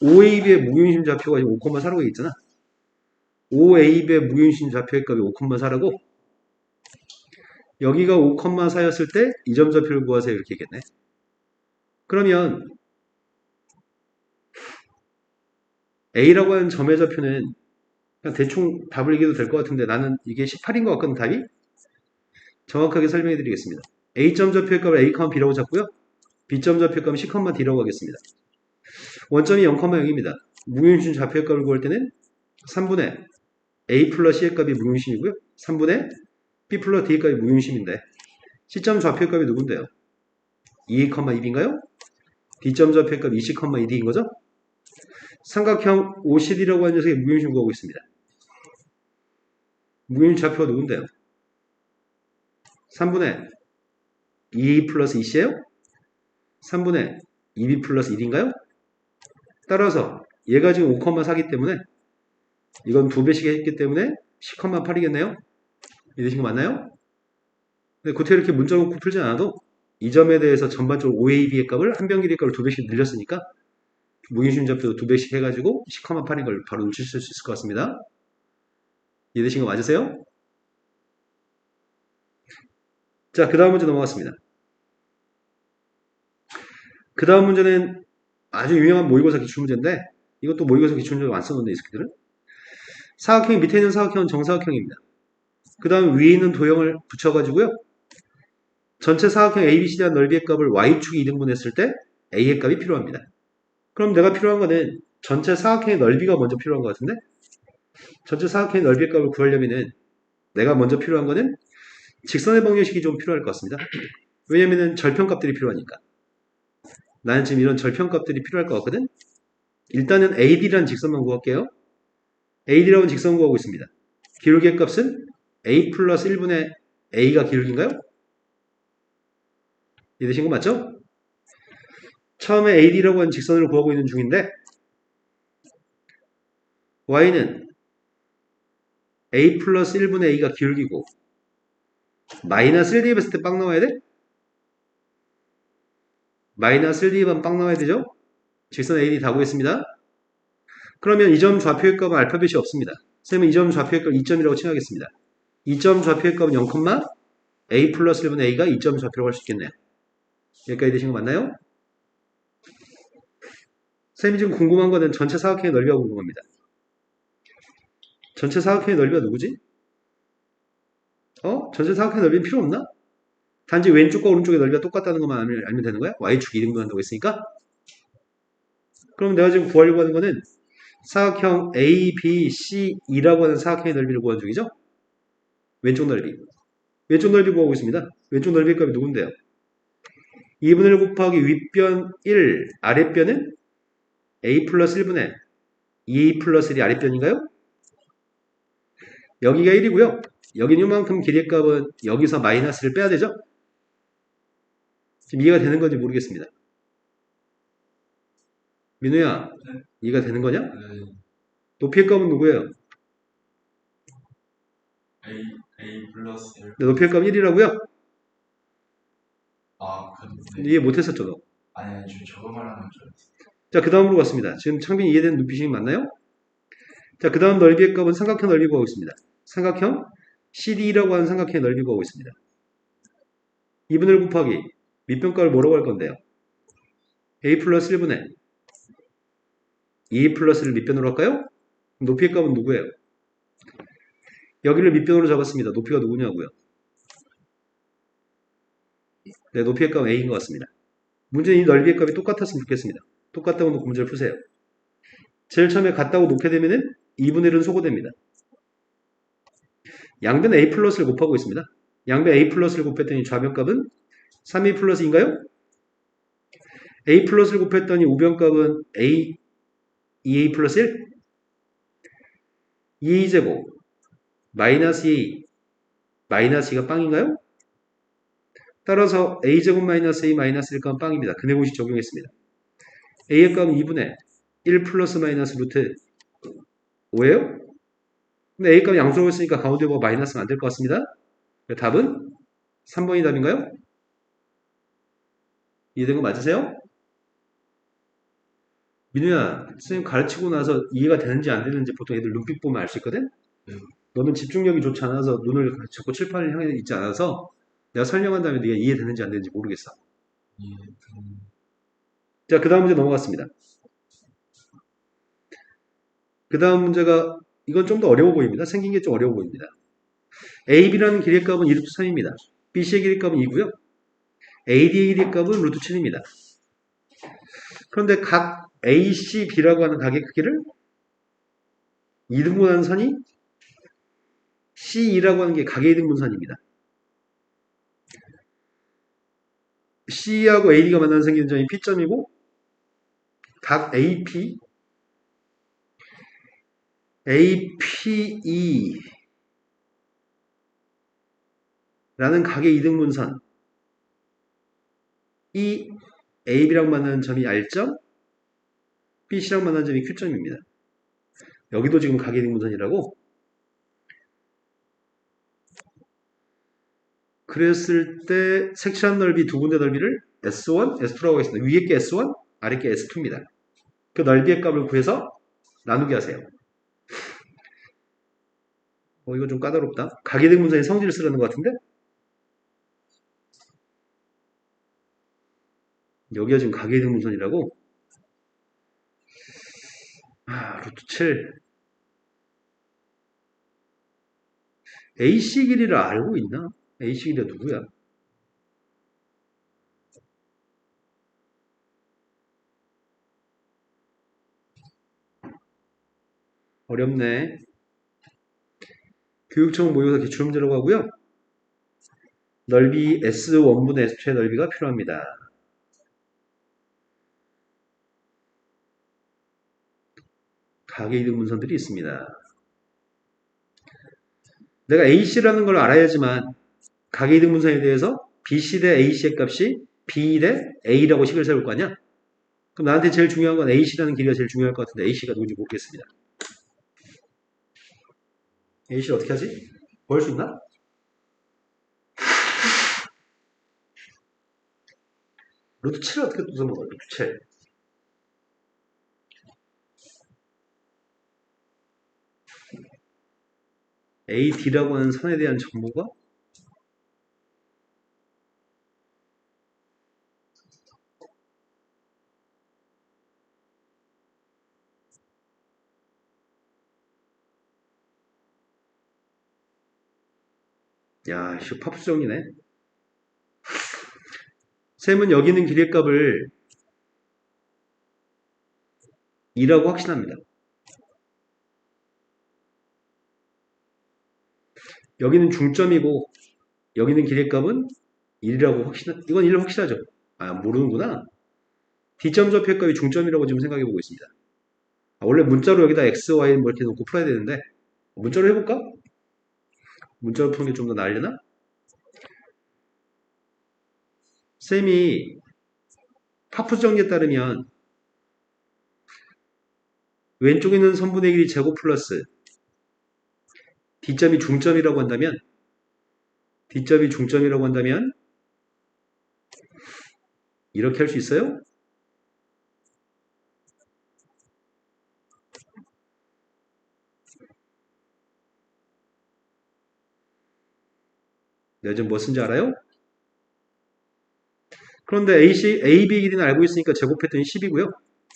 OAB의 무게중심 좌표가 5,4라고 있잖아. OAB의 무게중심 좌표의 값이 5,4라고 여기가 5,4였을 때 이 점 좌표를 구하세요 이렇게 얘기했네. 그러면 A라고 하는 점의 좌표는 그냥 대충 답을 얘기해도 될 것 같은데 나는 이게 18인 것 같거든 답이. 정확하게 설명해 드리겠습니다. A점 좌표의 값을 A, B라고 잡고요. B점 좌표의 값은 C, D라고 하겠습니다. 원점이 0,0입니다. 무게중심 좌표의 값을 구할 때는 3분의 A 플러스 C의 값이 무게중심이고요. 3분의 B 플러스 D의 값이 무게중심인데 C점 좌표의 값이 누군데요? 2,2B인가요? D점 좌표의 값이 20,2D인 거죠? 삼각형 OCD라고 하는 녀석의 무게중심 구하고 있습니다. 무게중심 좌표가 누군데요? 3분의 2 플러스 2C예요? 3분의 2B 플러스 1인가요? 따라서 얘가 지금 5,4기 때문에 이건 2배씩 했기 때문에 10,8이겠네요? 이해되신 거 맞나요? 근데 그때 이렇게 문자 놓고 풀지 않아도 이 점에 대해서 전반적으로 OAB의 값을 한 변 길이의 값을 2배씩 늘렸으니까 무게중심 좌표도 2배씩 해가지고 10,8인 걸 바로 눈치챌 수 있을 것 같습니다. 이해되신 거 맞으세요? 자, 그 다음 문제 넘어갔습니다. 그 다음 문제는 아주 유명한 모의고사 기출문제인데 이것도 모의고사 기출문제로 안 써놓네 이 새끼들은. 사각형 밑에 있는 사각형은 정사각형입니다. 그 다음 위에 있는 도형을 붙여가지고요. 전체 사각형 ABC에 대한 넓이의 값을 Y축이 2등분 했을 때 A의 값이 필요합니다. 그럼 내가 필요한 거는 전체 사각형의 넓이가 먼저 필요한 것 같은데 전체 사각형의 넓이의 값을 구하려면은 내가 먼저 필요한 거는 직선의 방정식이 좀 필요할 것 같습니다. 왜냐면은 절편값들이 필요하니까. 나는 지금 이런 절편값들이 필요할 것 같거든. 일단은 AD라는 직선만 구할게요. AD라는 직선 구하고 있습니다. 기울기의 값은 A 플러스 1분의 A가 기울기인가요? 이해되신 거 맞죠? 처음에 AD라고 하는 직선을 구하고 있는 중인데 Y는 A 플러스 1분의 A가 기울기고 마이너스 1 대입했을 때 빵 나와야 돼? 마이너스 1 대입하면 빵 나와야 되죠? 직선 AD 다 구했습니다. 그러면 이 점 좌표의 값은 알파벳이 없습니다. 선생님은 이 점 좌표의 값 2점이라고 칭하겠습니다. 2점 좌표의 값은 0, A 플러스 1분의 A가 2점 좌표라고 할 수 있겠네요. 여기까지 되신 거 맞나요? 선생님이 지금 궁금한 거는 전체 사각형의 넓이가 궁금합니다. 전체 사각형의 넓이가 누구지? 전체 사각형의 넓이는 필요 없나? 단지 왼쪽과 오른쪽의 넓이가 똑같다는 것만 알면 되는 거야? Y축 2등분 한다고 했으니까? 그럼 내가 지금 구하려고 하는 거는 사각형 A, B, C, E라고 하는 사각형의 넓이를 구한 중이죠? 왼쪽 넓이. 왼쪽 넓이 구하고 있습니다. 왼쪽 넓이의 값이 누군데요? 2분의 1 곱하기 윗변 1, 아랫변은 A 플러스 1분의 2a 플러스 1이 아랫변인가요? 여기가 1이고요. 여기는 이만큼 길이의 값은 여기서 마이너스를 빼야 되죠? 지금 이해가 되는 건지 모르겠습니다. 민우야, 이해가 되는 거냐? 네. 높이의 값은 누구예요? A 플러스 1. 네, 높이의 값은 1이라고요? 아, 네. 이해 못했었죠, 너? 아니, 지금 저거 말하는 줄 알았어. 자, 그 다음으로 갔습니다. 지금 창빈이 이해되는 눈빛이 맞나요? 자, 그 다음 넓이의 값은 삼각형 넓이 구하고 있습니다. 삼각형 CD라고 하는 삼각형의 넓이 구하고 있습니다. 2분의 1 곱하기 밑변값을 뭐라고 할 건데요? A 플러스 1분의 2A 플러스를 밑변으로 할까요? 높이의 값은 누구예요? 여기를 밑변으로 잡았습니다. 높이가 누구냐고요? 네, 높이의 값은 A인 것 같습니다. 문제는 이 넓이의 값이 똑같았으면 좋겠습니다. 똑같다고 놓고 문제를 푸세요. 제일 처음에 같다고 놓게 되면은 2분의 1은 소거됩니다. 양변 A 플러스를 곱하고 있습니다. 양변 A 플러스를 곱했더니 좌변값은 3A 플러스인가요? A 플러스를 곱했더니 우변값은 A, 2A 플러스 1? 2A제곱 마이너스 2A 마이너스 2가 빵인가요? 따라서 A제곱 마이너스 A 마이너스 1값은 빵입니다. 근해공식 적용했습니다. A의 값은 2분의 1 플러스 마이너스 루트 5예요? 근데 A 값이 양수라고 했으니까 가운데 뭐 마이너스가 안 될 것 같습니다. 답은 3번이 답인가요? 이해된 거 맞으세요? 민우야, 선생님 가르치고 나서 이해가 되는지 안 되는지 보통 애들 눈빛 보면 알 수 있거든? 너는 집중력이 좋지 않아서 눈을 자꾸 칠판을 향해 있지 않아서 내가 설명한 다음에 네가 이해되는지 안 되는지 모르겠어. 자, 그 다음 문제 넘어갔습니다. 그 다음 문제가 이건 좀 더 어려워 보입니다. 생긴 게 좀 어려워 보입니다. AB라는 길이의 값은 2루트 3입니다. BC의 길이의 값은 2고요. AD의 길이의 값은 루트 7입니다. 그런데 각 AC, B라고 하는 각의 크기를 2등분하는 선이 C2라고 하는 게 각의 2등분선입니다. C하고 AD가 만나는 생기는 점이 P점이고 각 AP, APE 라는 각의 2등분선 이 AB랑 만나는 점이 R점, BC랑 만나는 점이 Q점입니다. 여기도 지금 각의 2등분선이라고? 그랬을 때 색칠한 넓이 두 군데 넓이를 S1, S2라고 하겠습니다. 위에 게 S1, 아래 게 S2입니다. 그 넓이의 값을 구해서 나누게 하세요. 이거 좀 까다롭다. 각의 등분선의 성질을 쓰라는 것 같은데? 여기가 지금 각의 등분선이라고? 루트 7. AC 길이를 알고 있나? AC 길이가 누구야? 어렵네. 교육청 모의고사 기출문제라고 하고요. 넓이 S1분의 S2의 넓이가 필요합니다. 각의 이등분선들이 있습니다. 내가 AC라는 걸 알아야지만 각의 이등분선에 대해서 BC 대 AC의 값이 B 대 A라고 식을 세울 거 아니야? 그럼 나한테 제일 중요한 건 AC라는 길이가 제일 중요할 것 같은데 AC가 누군지 모르겠습니다. AC를 어떻게 하지? 구할 수 있나? 루트 7을 어떻게 써먹어요? 루트 7. AD라고 하는 선에 대한 정보가 야, 이거 팝수정이네. 쌤은 여기 있는 길이의 값을 2라고 확신합니다. 여기는 중점이고 여기는 길이의 값은 1이라고 이건 1 확실하죠? 모르는구나. D점 좌표의 값이 중점이라고 지금 생각해 보고 있습니다. 원래 문자로 여기다 x, y 뭐 이렇게 놓고 풀어야 되는데 문자로 해볼까? 문자로 푸는 게 좀 더 나으려나? 쌤이 파푸 정리에 따르면 왼쪽에 있는 선분의 1이 제곱 플러스 D점이 중점이라고 한다면 이렇게 할 수 있어요? 내가 지금 뭐 쓴지 알아요? 그런데 AB 길이는 알고 있으니까 제곱했더니 10이고요.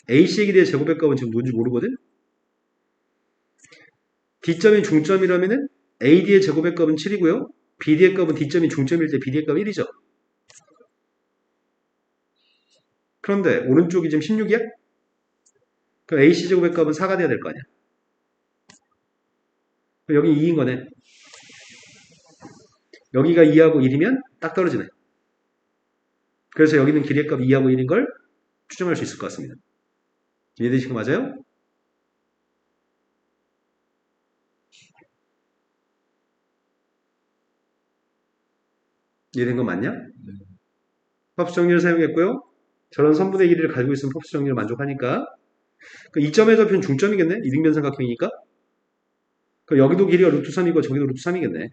AC의 길이의 제곱의 값은 지금 뭔지 모르거든? D점이 중점이라면은 AD의 제곱의 값은 7이고요. BD의 값은 D점이 중점일 때 BD의 값 1이죠. 그런데 오른쪽이 지금 16이야? 그럼 AC 제곱의 값은 4가 돼야 될 거 아니야. 그럼 여기 2인 거네. 여기가 2하고 1이면 딱 떨어지네. 그래서 여기는 길이의 값 2하고 1인 걸 추정할 수 있을 것 같습니다. 이해되시는 거 맞아요? 이해된 거 맞냐? 팝스 정리를 사용했고요. 저런 선분의 길이를 가지고 있으면 팝스 정리를 만족하니까 그 이점의 좌표는 중점이겠네? 이등변 삼각형이니까. 그럼 여기도 길이가 루트 3이고 저기도 루트 3이겠네.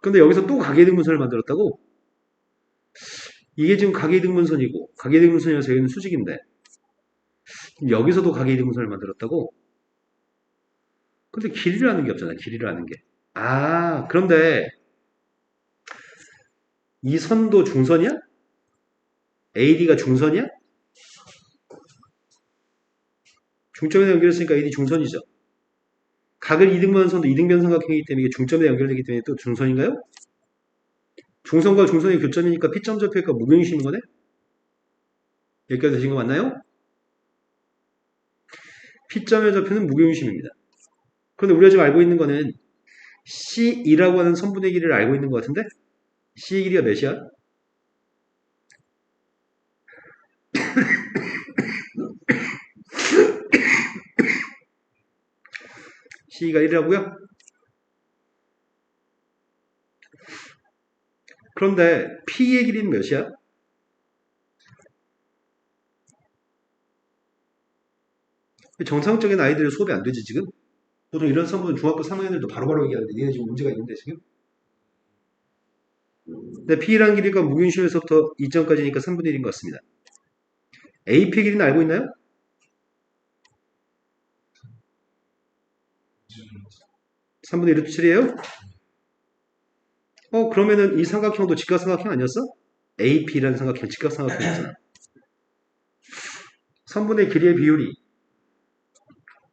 근데 여기서 또 가계등분선을 만들었다고? 이게 지금 가계등분선이고 가계등분선이라서 여기는 수직인데 여기서도 가계등분선을 만들었다고? 근데 길이라는 게 없잖아. 길이라는 게. 아, 그런데 이 선도 중선이야? AD가 중선이야? 중점에 연결했으니까 AD 중선이죠. 각을 이등분한 선도 이등변 삼각형이기 때문에 이게 중점에 연결되기 때문에 또 중선인가요? 중선과 중선의 교점이니까 P점 좌표가 무경유심인 거네? 여기까지 되신 거 맞나요? P점의 좌표는 무경유심입니다. 그런데 우리가 지금 알고 있는 거는 C2라고 하는 선분의 길이를 알고 있는 것 같은데 C의 길이가 몇이야? C가 1이라고요? 그런데 P의 길이는 몇이야? 정상적인 아이들의 수업이 안 되지 지금? 보통 이런 선분은 중학교 3학년들도 바로바로 얘기하는데 얘네 지금 문제가 있는데 지금? 근데 P라는 길이가 무균심에서부터 2점까지니까 3분의 1인 것 같습니다. AP 길이는 알고 있나요? 3분의 1 루트 7이에요? 그러면은 이 삼각형도 직각삼각형 아니었어? AP라는 삼각형 직각삼각형이잖아. 3분의 길이의 비율이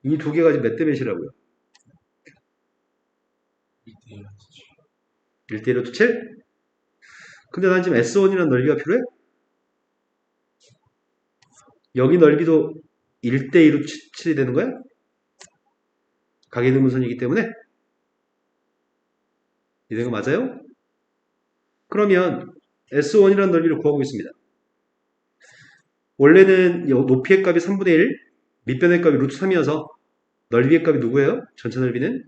이 두 개가 지금 몇 대 몇이라고요? 1대1 루트 7? 근데 난 지금 S1이라는 넓이가 필요해? 여기 넓이도 1대2 루트 7이 되는 거야? 가계등분선이기 때문에? 이거 맞아요? 그러면 S1이라는 넓이를 구하고 있습니다. 원래는 높이의 값이 3분의 1, 밑변의 값이 루트 3이어서 넓이의 값이 누구예요? 전체 넓이는?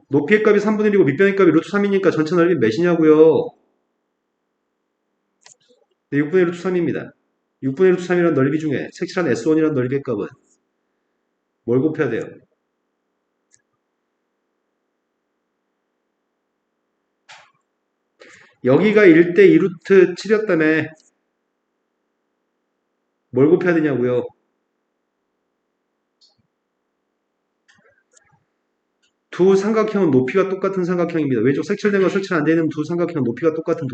높이의 값이 3분의 1이고 밑변의 값이 루트 3이니까 전체 넓이는 몇이냐고요? 네, 6분의 루트 3입니다. 6분의 루트 3이라는 넓이 중에 색칠한 S1이라는 넓이의 값은 뭘 곱해야 돼요? 여기가 1대 2루트 7이었다며 뭘 곱해야 되냐고요? 두 삼각형은 높이가 똑같은 삼각형입니다. 왼쪽 색칠된 거 색칠 안 되는 두 삼각형은 높이가 똑같은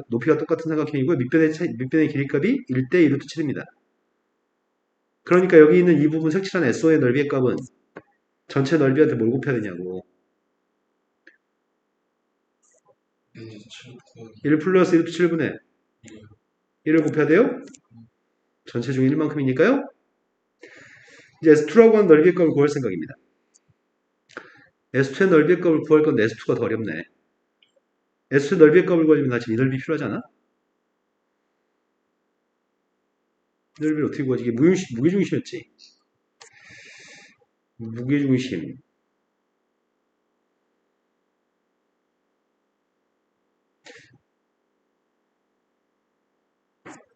높이가 똑같은 삼각형이고요. 밑변의 길이값이 1대 2루트 7입니다. 그러니까 여기 있는 이 부분 색칠한 S1의 넓이의 값은 전체 넓이한테 뭘 곱해야 되냐고. 1 플러스 1루트 7분의 1을 곱해야 돼요? 전체 중 1만큼이니까요. 이제 S2라고 하는 넓이의 값을 구할 생각입니다. S2의 넓이의 값을 구할 건데 S2가 더 어렵네. S2 넓이의 값을 구하려면 나 지금 이 넓이 필요하지 않아? 넓이를 어떻게 구하지? 이게 무게중심이었지. 무게중심.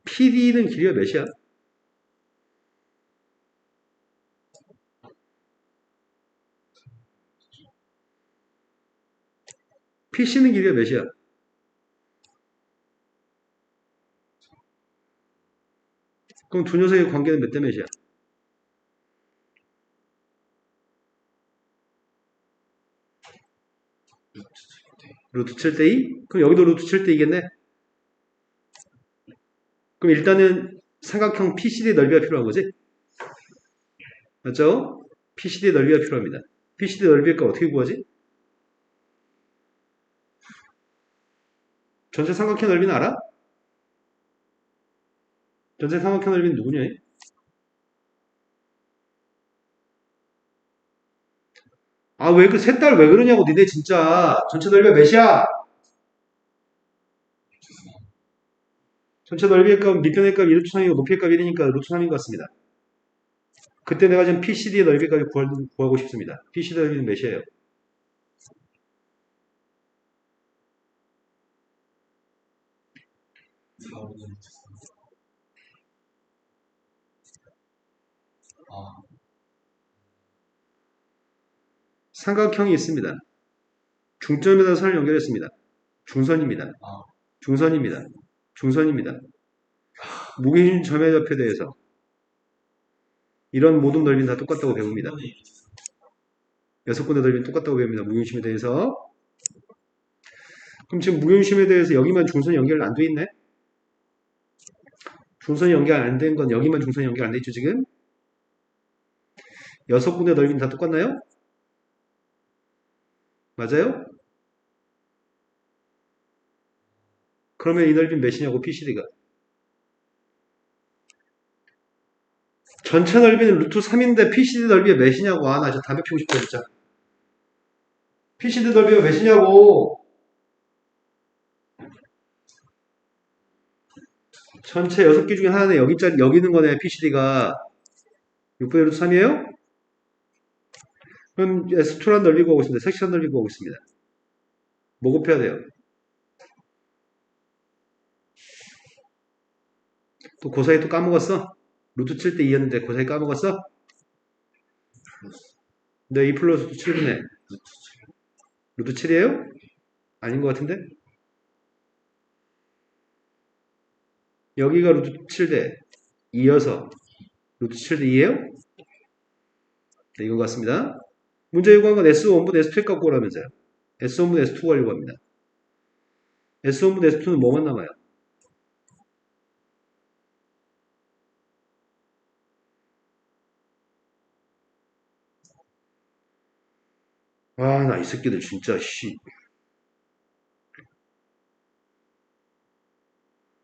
PD는 길이가 몇이야? PC는 길이가 몇이야? 그럼 두 녀석의 관계는 몇 대 몇이야? 루트 7대 2? 그럼 여기도 루트 7대 2겠네? 그럼 일단은 삼각형 PCD의 넓이가 필요한 거지? 맞죠? PCD의 넓이가 필요합니다. PCD 넓이의 값 어떻게 구하지? 전체 삼각형 넓이는 알아? 전체 삼각형 넓이는 누구냐? 아, 왜 그 셋 달 왜 그러냐고, 니네 진짜. 전체 넓이가 몇이야? 전체 넓이의 값, 밑변의 값 루트 3이고 높이의 값 1이니까 루트 3인 것 같습니다. 그때 내가 지금 PCD의 넓이까지 구하고 싶습니다. PCD 넓이는 몇이에요? 아, 삼각형이 있습니다. 중점에다 선을 연결했습니다. 중선입니다. 아, 중선입니다. 중선입니다. 무게중 점의 좌표에 대해서 이런 모든 넓이는 다 똑같다고 배웁니다. 여섯 군데 넓이는 똑같다고 배웁니다. 무게중심에 대해서. 그럼 지금 무게중심에 대해서 여기만 중선이 연결 안 돼 있네? 중선이 연결 안 된 건 여기만 중선이 연결 안 돼 있죠, 지금? 여섯 군데 넓이는 다 똑같나요? 맞아요? 그러면 이 넓이는 몇이냐고, PCD가. 전체 넓이는 루트 3인데 PCD 넓이가 몇이냐고. 아, 나 진짜 담배 피우고 싶다, 진짜. PCD 넓이가 몇이냐고. 전체 6개 중에 하나는 여기 있는 거네, PCD가. 6분의 루트 3이에요? 그럼 S2란 넓이 구하고 있습니다. 섹션 넓이 구하고 있습니다. 뭐 곱해야 돼요? 또 고사에 또 까먹었어? 루트 7대 2였는데 고사에 까먹었어? 네, 2 플러스 루트 7분의 루트 7이에요? 아닌 것 같은데? 여기가 루트 7대 2여서 루트 7대 2에요? 네, 이거 같습니다. 문제 요구한 건 S1분 S2의 값 구하라면서요. S1분 S2 구하려고 합니다. S1분 S2는 뭐만 남아요? 아, 나 이 새끼들 진짜, 씨.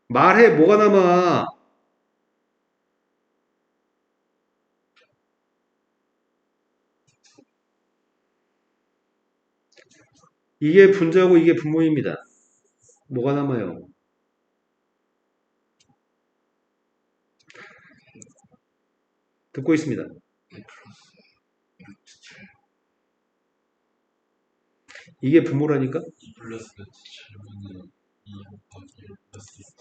말해, 뭐가 남아? 이게 분자고 이게 분모입니다. 뭐가 남아요? 듣고 있습니다. 이게 분모라니까? 2 플러스 루트 7분의 2 곱하기 1 플러스 루트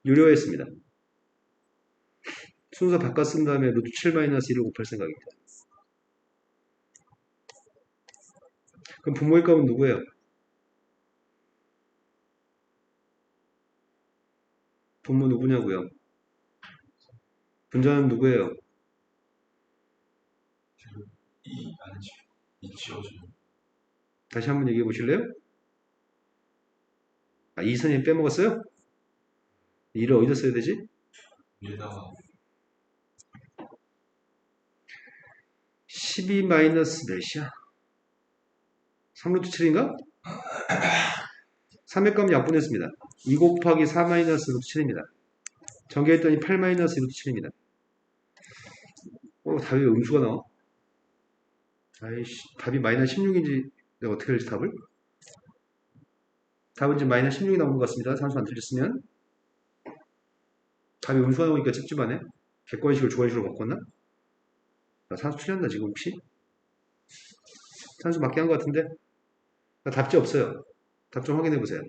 7. 유료했습니다. 순서 바꿔 쓴 다음에 루트 7-1을 곱할 생각입니다. 그럼 분모의 값은 누구예요? 분모 누구냐고요? 분자는 누구예요? 2 아니지. 2 지워줘요. 다시 한번 얘기해 보실래요? 아, 이 선생님 빼먹었어요? 이를 어디다 써야 되지? 위에다가 12 마이너스 몇이야? 3루트 7인가? 3의 값은 약분했습니다. 2 곱하기 4 마이너스 루트 7입니다. 전개했더니 8 마이너스 루트 7입니다. 답이 왜 음수가 나와? 아이씨, 답이 마이너스 16인지 내가 어떻게 알지 답을? 답은 지금 마이너스 16이 나온 것 같습니다. 산수 안 틀렸으면. 답이 음수가 나오니까 찝찝하네. 객관식을 주관식으로 바꿨나? 나 산수 틀렸나 지금 혹시? 산수 맞게 한 것 같은데? 나 답지 없어요. 답 좀 확인해 보세요.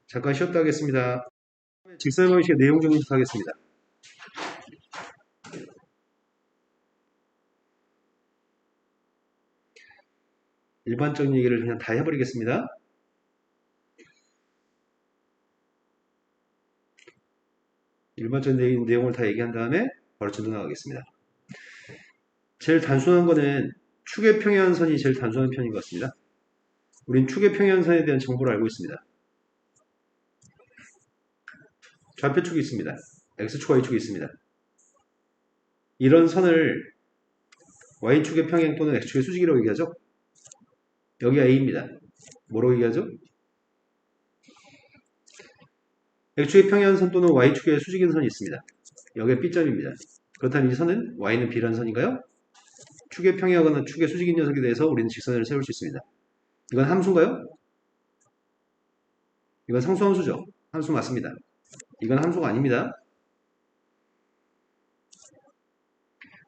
잠깐 쉬었다 하겠습니다. 직선의 방식의 내용 정리부터 하겠습니다. 일반적인 얘기를 그냥 다 해버리겠습니다. 일반적인 내용을 다 얘기한 다음에 바로 진도 나가겠습니다. 제일 단순한 거는 축의 평행선이 제일 단순한 편인 것 같습니다. 우린 축의 평행선에 대한 정보를 알고 있습니다. 좌표축이 있습니다. X축, Y축이 있습니다. 이런 선을 Y축의 평행 또는 X축의 수직이라고 얘기하죠. 여기가 A입니다. 뭐라고 얘기하죠? X축의 평행선 또는 Y축의 수직인 선이 있습니다. 여기가 B점입니다. 그렇다면 이 선은 Y는 B라는 선인가요? 축의 평행하거나 축의 수직인 녀석에 대해서 우리는 직선을 세울 수 있습니다. 이건 함수인가요? 이건 상수함수죠. 함수 맞습니다. 이건 함수가 아닙니다.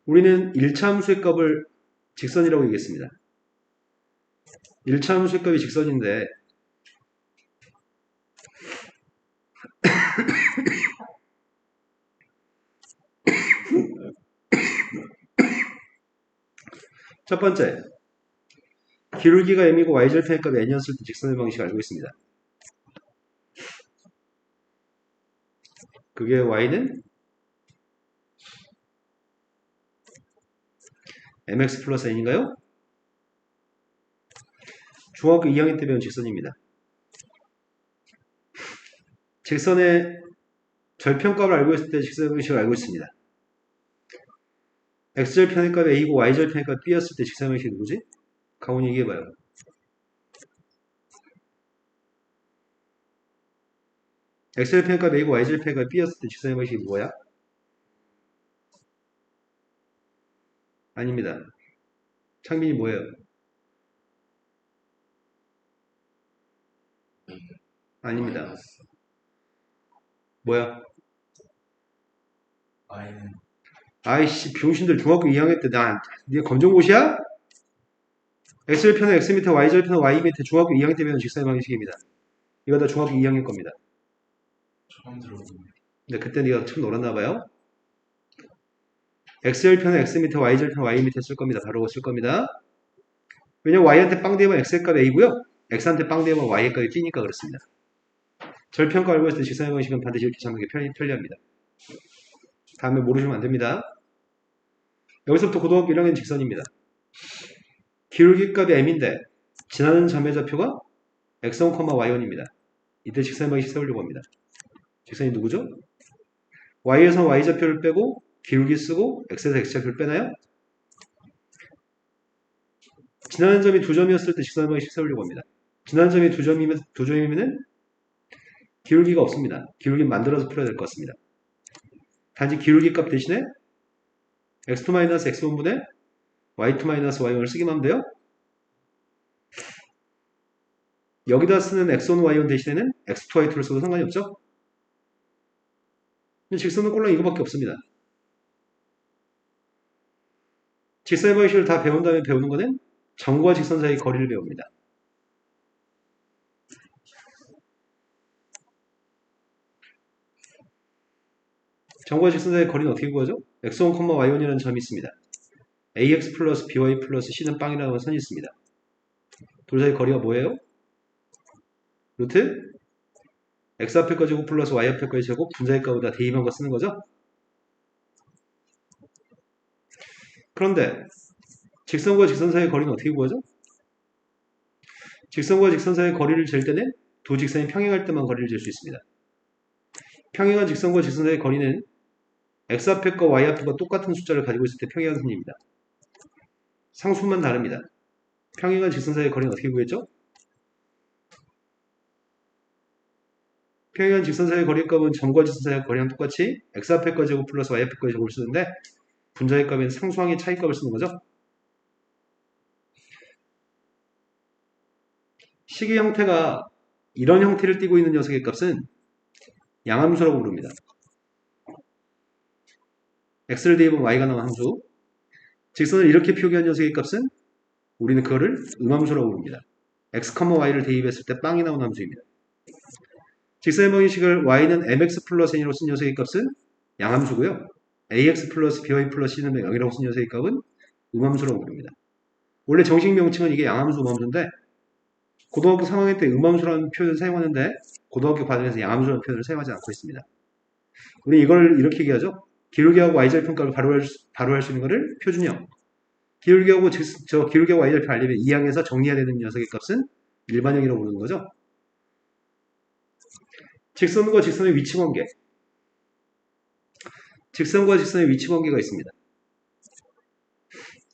우리는 1차 함수의 값을 직선이라고 얘기했습니다. 1차 함수의 값이 직선인데 첫 번째, 기울기가 m이고 y절편의 값이 n이었을 때 직선의 방식을 알고 있습니다. 그게 y는 mx 플러스 n인가요? 중학교 2학년 때 배운 직선입니다. 직선의 절편값을 알고 있을 때 직선의 방식을 알고 있습니다. x절편의 값이 a고 y절편의 값이 b였을 때 직선의 방식이 누구지? 강훈이 얘기해봐요. x절편의 값이 a고 y절편의 값이 b였을 때 직선의 방식이 뭐야? 아닙니다. 창빈이 뭐예요? 아닙니다. 뭐야? Y는 아이씨, 병신들 중학교 2학년 때 니가 검정고시야? x절편은 x 밑에 y절편은 y 밑에 중학교 2학년 때 배운 직선의 방식입니다. 이거 다 중학교 2학년 겁니다. 처음 들어보네. 근데 그때 네가 처음 놀았나봐요. x절편은 x 밑에 y절편은 y 밑에 쓸 겁니다. 바로 쓸 겁니다. 왜냐면 y한테 빵 대면 x의 값이 a고요. x한테 빵 대면 y의 값이 b니까 그렇습니다. 절편값 알고 있을 때 직선의 방식은 반드시 이렇게 잡는 게 편리합니다. 다음에 모르시면 안 됩니다. 여기서부터 고등학교 1학년 직선입니다. 기울기 값이 m인데 지나는 점의 좌표가 x1, y1입니다. 이때 직선의 방식 세우려고 합니다. 직선이 누구죠? y에서 y좌표를 빼고 기울기 쓰고 x에서 x좌표를 빼나요? 지나는 점이 두 점이었을 때 직선의 방식 세우려고 합니다. 지나는 점이 두 점이면 기울기가 없습니다. 기울기 만들어서 풀어야 될 것 같습니다. 단지 기울기 값 대신에 x2-x1분의 y2-y1을 쓰기만 하면 돼요. 여기다 쓰는 x1, y1 대신에는 x2, y2를 써도 상관이 없죠? 직선은 꼴랑 이거밖에 없습니다. 직선의 방식을 다 배운 다음에 배우는 거는 점과 직선 사이의 거리를 배웁니다. 점과 직선 사이의 거리는 어떻게 구하죠? x1, y1이라는 점이 있습니다. ax 플러스 by 플러스 c는 빵이라는 선이 있습니다. 둘 사이 거리가 뭐예요? 루트 x 앞에 거 제곱 플러스 y 앞에 거의 제곱 분자의 값보다 대입한 거 쓰는 거죠? 그런데 직선과 직선 사이의 거리는 어떻게 구하죠? 직선과 직선 사이의 거리를 잴 때는 두 직선이 평행할 때만 거리를 잴 수 있습니다. 평행한 직선과 직선 사이의 거리는 x 앞에 거 y 앞에 거 똑같은 숫자를 가지고 있을 때 평행한 선입니다. 상수만 다릅니다. 평행한 직선 사이의 거리는 어떻게 구했죠? 평행한 직선 사이의 거리 값은 점과 직선 사이의 거리랑 똑같이 x 앞에 거 제곱 플러스 y 앞에 거 제곱을 쓰는데 분자의 값은 상수항의 차이값을 쓰는 거죠. 식의 형태가 이런 형태를 띠고 있는 녀석의 값은 양함수라고 부릅니다. x를 대입하면 y가 나온 함수. 직선을 이렇게 표기한 녀석의 값은 우리는 그거를 음함수라고 부릅니다. x, y를 대입했을 때 빵이 나온 함수입니다. 직선의 방정식을 y는 mx 플러스 n으로 쓴 녀석의 값은 양함수고요. ax 플러스 by 플러스 c는 0이라고 쓴 녀석의 값은 음함수라고 부릅니다. 원래 정식 명칭은 이게 양함수, 음함수인데 고등학교 3학년 때 음함수라는 표현을 사용하는데 고등학교 과정에서 양함수라는 표현을 사용하지 않고 있습니다. 우리 이걸 이렇게 얘기하죠. 기울기하고 y절편값을 바로 할 수 있는 것을 표준형. 기울기하고 기울기하고 y절편 알려면 이 항에서 정리해야 되는 녀석의 값은 일반형이라고 부르는 거죠. 직선과 직선의 위치 관계. 직선과 직선의 위치 관계가 있습니다.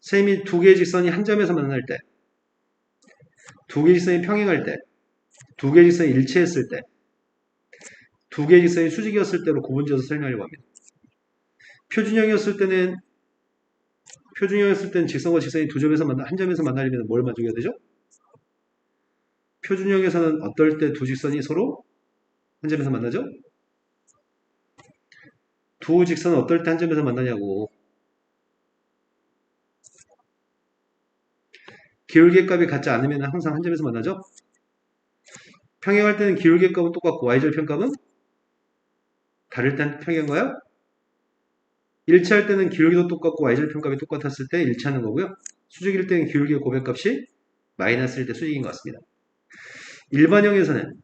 셈이 두 개의 직선이 한 점에서 만날 때, 두 개의 직선이 평행할 때, 두 개의 직선이 일치했을 때, 두 개의 직선이 수직이었을 때로 구분지어서 설명하려고 합니다. 표준형이었을 때는 직선과 직선이 한 점에서 만나려면 뭘 만족해야 되죠? 표준형에서는 어떨 때 두 직선이 서로 한 점에서 만나죠? 두 직선은 어떨 때 한 점에서 만나냐고. 기울기의 값이 같지 않으면 항상 한 점에서 만나죠? 평행할 때는 기울기의 값은 똑같고 y절편 값은 다를 땐 평행인가요? 일치할 때는 기울기도 똑같고 y절편 값이 똑같았을 때 일치하는 거고요. 수직일 때는 기울기의 고백값이 마이너스일 때 수직인 것 같습니다. 일반형에서는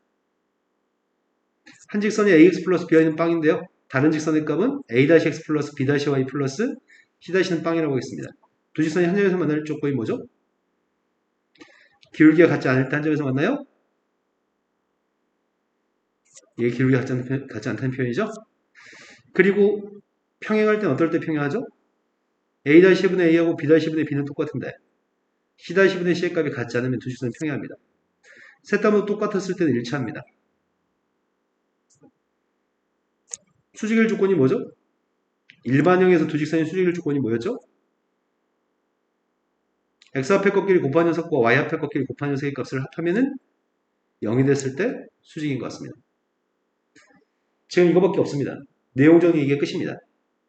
한 직선이 ax 플러스 by는 빵인데요. 다른 직선의 값은 a-x 플러스 b-y 플러스 c-는 빵이라고 하겠습니다. 두 직선이 한 점에서 만날 조건이 뭐죠? 기울기가 같지 않을 때 한 점에서 만나요? 이게 기울기가 같지 않다는 표현이죠? 그리고 평행할 땐 어떨 때 평행하죠? a-분의 a하고 b-분의 b는 똑같은데 c-분의 c의 값이 같지 않으면 두 직선은 평행합니다. 셋 다 모두 똑같았을 때는 일치합니다. 수직일 조건이 뭐죠? 일반형에서 두 직선의 수직일 조건이 뭐였죠? x 앞에 꺾기를 곱한 녀석과 y 앞에 꺾기를 곱한 녀석의 값을 합하면은 0이 됐을 때 수직인 것 같습니다. 지금 이거밖에 없습니다. 내용 정리 이게 끝입니다.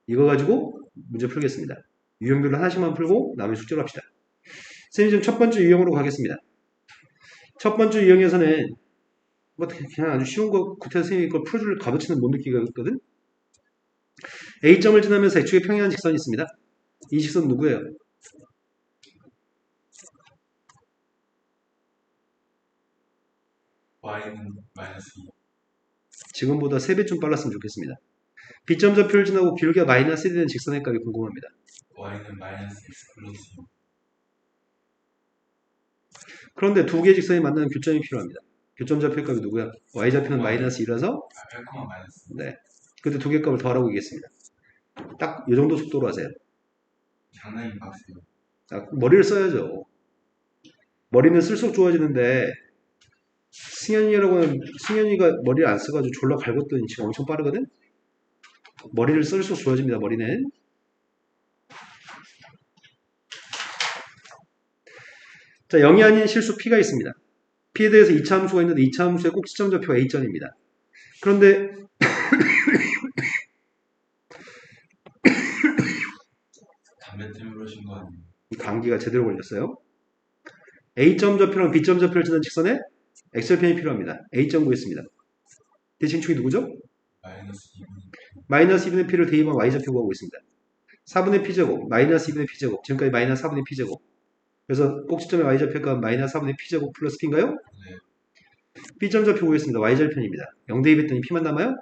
이거 가지고 문제 풀겠습니다. 유형별로 하나씩만 풀고 나머지 숙제로 합시다. 선생님 지금 첫 번째 유형으로 가겠습니다. 첫 번째 유형에서는 뭐 그냥 아주 쉬운 거 구태 선생님이 이걸 풀어줄 값어치는 못 느끼거든. A점을 지나면서 X축에 평행한 직선이 있습니다. 이 직선 누구예요? y는 마이너스 2. 지금보다 3배쯤 빨랐으면 좋겠습니다. B점 좌표를 지나고 기울기가 마이너스 1이 되는 직선의 값이 궁금합니다. y는 마이너스 x 플러스 2. 그런데 두 개의 직선이 만나는 교점이 필요합니다. 교점 좌표의 값이 누구야? y좌표는 마이너스 2라서 8, 마이너스. 네. 근데 두 개 값을 더하라고 얘기했습니다. 딱 이 정도 속도로 하세요. 장난이 빡세요. 자, 머리를 써야죠. 머리는 쓸수록 좋아지는데 승현이가 머리를 안 써가지고 졸라 갈궜더니 지금 엄청 빠르거든? 머리를 쓸수록 좋아집니다. 머리는. 자, 0이 아닌 실수 P가 있습니다. P에 대해서 2차 함수가 있는데 2차 함수의 꼭지점 좌표가 A점입니다. 그런데 담배 때문에 그러신 거 아니에요? 감기가 제대로 걸렸어요. A점 좌표랑 B점 좌표를 지는 직선에 X절편이 필요합니다. A점 구했습니다. 대칭축이 누구죠? 마이너스 2분의 마이너스 2분의 P를 대입한 Y좌표 구하고 있습니다. 4분의 P제곱, 마이너스 2분의 P제곱, 지금까지 마이너스 4분의 P제곱. 그래서 꼭지점의 Y좌표가 마이너스 4분의 P제곱 플러스 P인가요? 네. B점 좌표 구했습니다. Y절편입니다. 0 대입했더니 P만 남아요?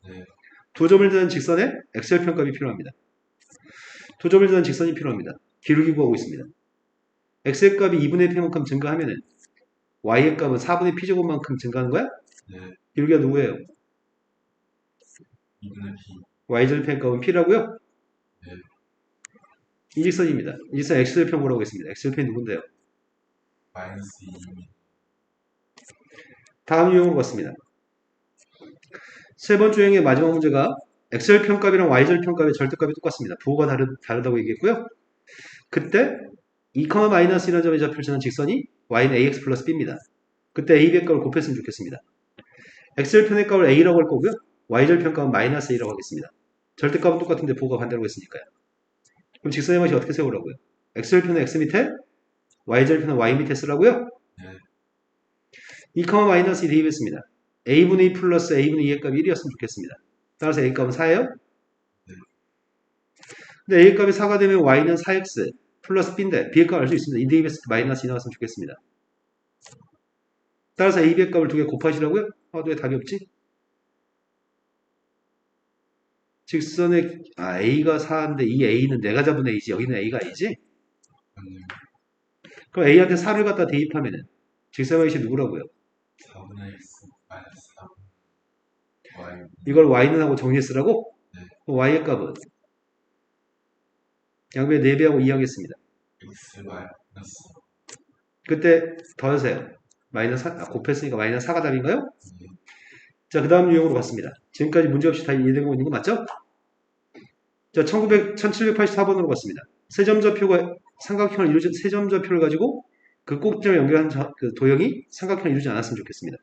네. 두 점을 드는 직선에 X절편 값이 필요합니다. 두 점을 드는 직선이 필요합니다. 기울기 구하고 있습니다. X의 값이 2분의 P만큼 증가하면은 Y의 값은 4분의 P제곱만큼 증가하는 거야? 네. 기울기가 누구예요? 2분의 p. Y절편 값은 P라고요? 네. 이 직선입니다. 이 직선 X절편 보라고 했습니다. X절편이 누군데요? 마이너스 2입니다. 다음 유형으로 갔습니다. 세 번째 유형의 마지막 문제가 X절편 값이랑 Y절편 값의 절대값이 똑같습니다. 부호가 다르다고 얘기했고요. 그때 2, 마이너스 1이라는 점의 좌표를 지는 직선이 Y는 AX 플러스 B입니다. 그때 a, b의 값을 곱했으면 좋겠습니다. x절편의 값을 a라고 할 거고요. y절편 값은 마이너스 a라고 하겠습니다. 절대값은 똑같은데 부호가 반대로 했으니까요. 그럼 직선의 맛이 어떻게 세우라고요? x절편은 x 밑에, y절편은 y 밑에 쓰라고요? 네. 2, 마이너스 2 대입했습니다. a분의 2 플러스 a분의 2의 값이 1이었으면 좋겠습니다. 따라서 a 값은 4예요? 네. 근데 a 값이 4가 되면 y는 4x 플러스 b인데 b의 값을 알 수 있습니다. 2 대입했을 때 마이너스 2 나왔으면 좋겠습니다. 따라서 a, b의 값을 두 개 곱하시라고요? 왜 답이 없지? 직선의 a가 4인데 이 a는 내가 잡은 a지 여기는 a가 a지? 맞네요. 그럼 a한테 4를 갖다 대입하면은 직선의 맛이 누구라고요? 4분의 x 마이너스 4 y. 이걸 y는 하고 정리했으라고? 네. 그럼 y의 값은 양변에 4배하고 2 하겠습니다. x 마이너스 그때 더하세요. 마이너스 4, 곱했으니까 마이너스 4가 답인가요? 네. 자, 그 다음 유형으로 갔습니다. 지금까지 문제없이 다 이해되고 있는 거 맞죠? 자, 1784번으로 갔습니다. 세점좌표가 삼각형을 이루지, 세점좌표를 가지고 그 꼭지점을 연결한 그 도형이 삼각형을 이루지 않았으면 좋겠습니다.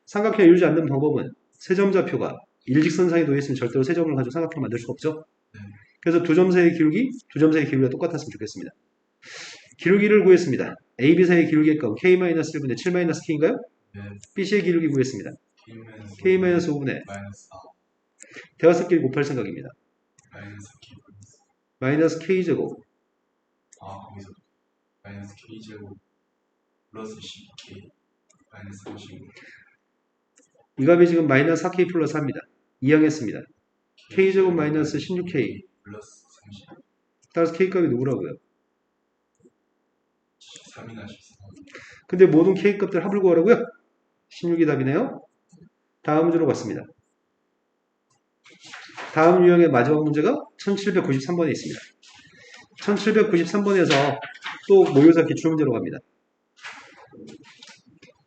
삼각형을 이루지 않는 방법은 세점좌표가 일직선상에 놓여있으면 절대로 세점을 가지고 삼각형을 만들 수가 없죠. 그래서 두 점 사이의 기울기, 두 점 사이의 기울기가 똑같았으면 좋겠습니다. 기울기를 구했습니다. A, B 사이의 기울기의 값 K-1분의 7-K인가요? 네. BC의 기울기 구했습니다. K-5분의 마이너스 4 대각선끼리 곱할 생각입니다. 마이너스 k 마이너스 K제곱 거기서 마이너스 k 제곱 플러스 12k 마이너스 35 이 값이 지금 마이너스 4K 플러스 4입니다. 이항했습니다. K제곱 마이너스 16K 플러스 30 따라서 K값이 누구라고요? 13이나 14 근데 모든 K값들 합을 구하라고요? 16이 답이네요. 다음 문제로 갔습니다. 다음 유형의 마지막 문제가 1793번에 있습니다. 1793번에서 또 모의고사 기출문제로 갑니다.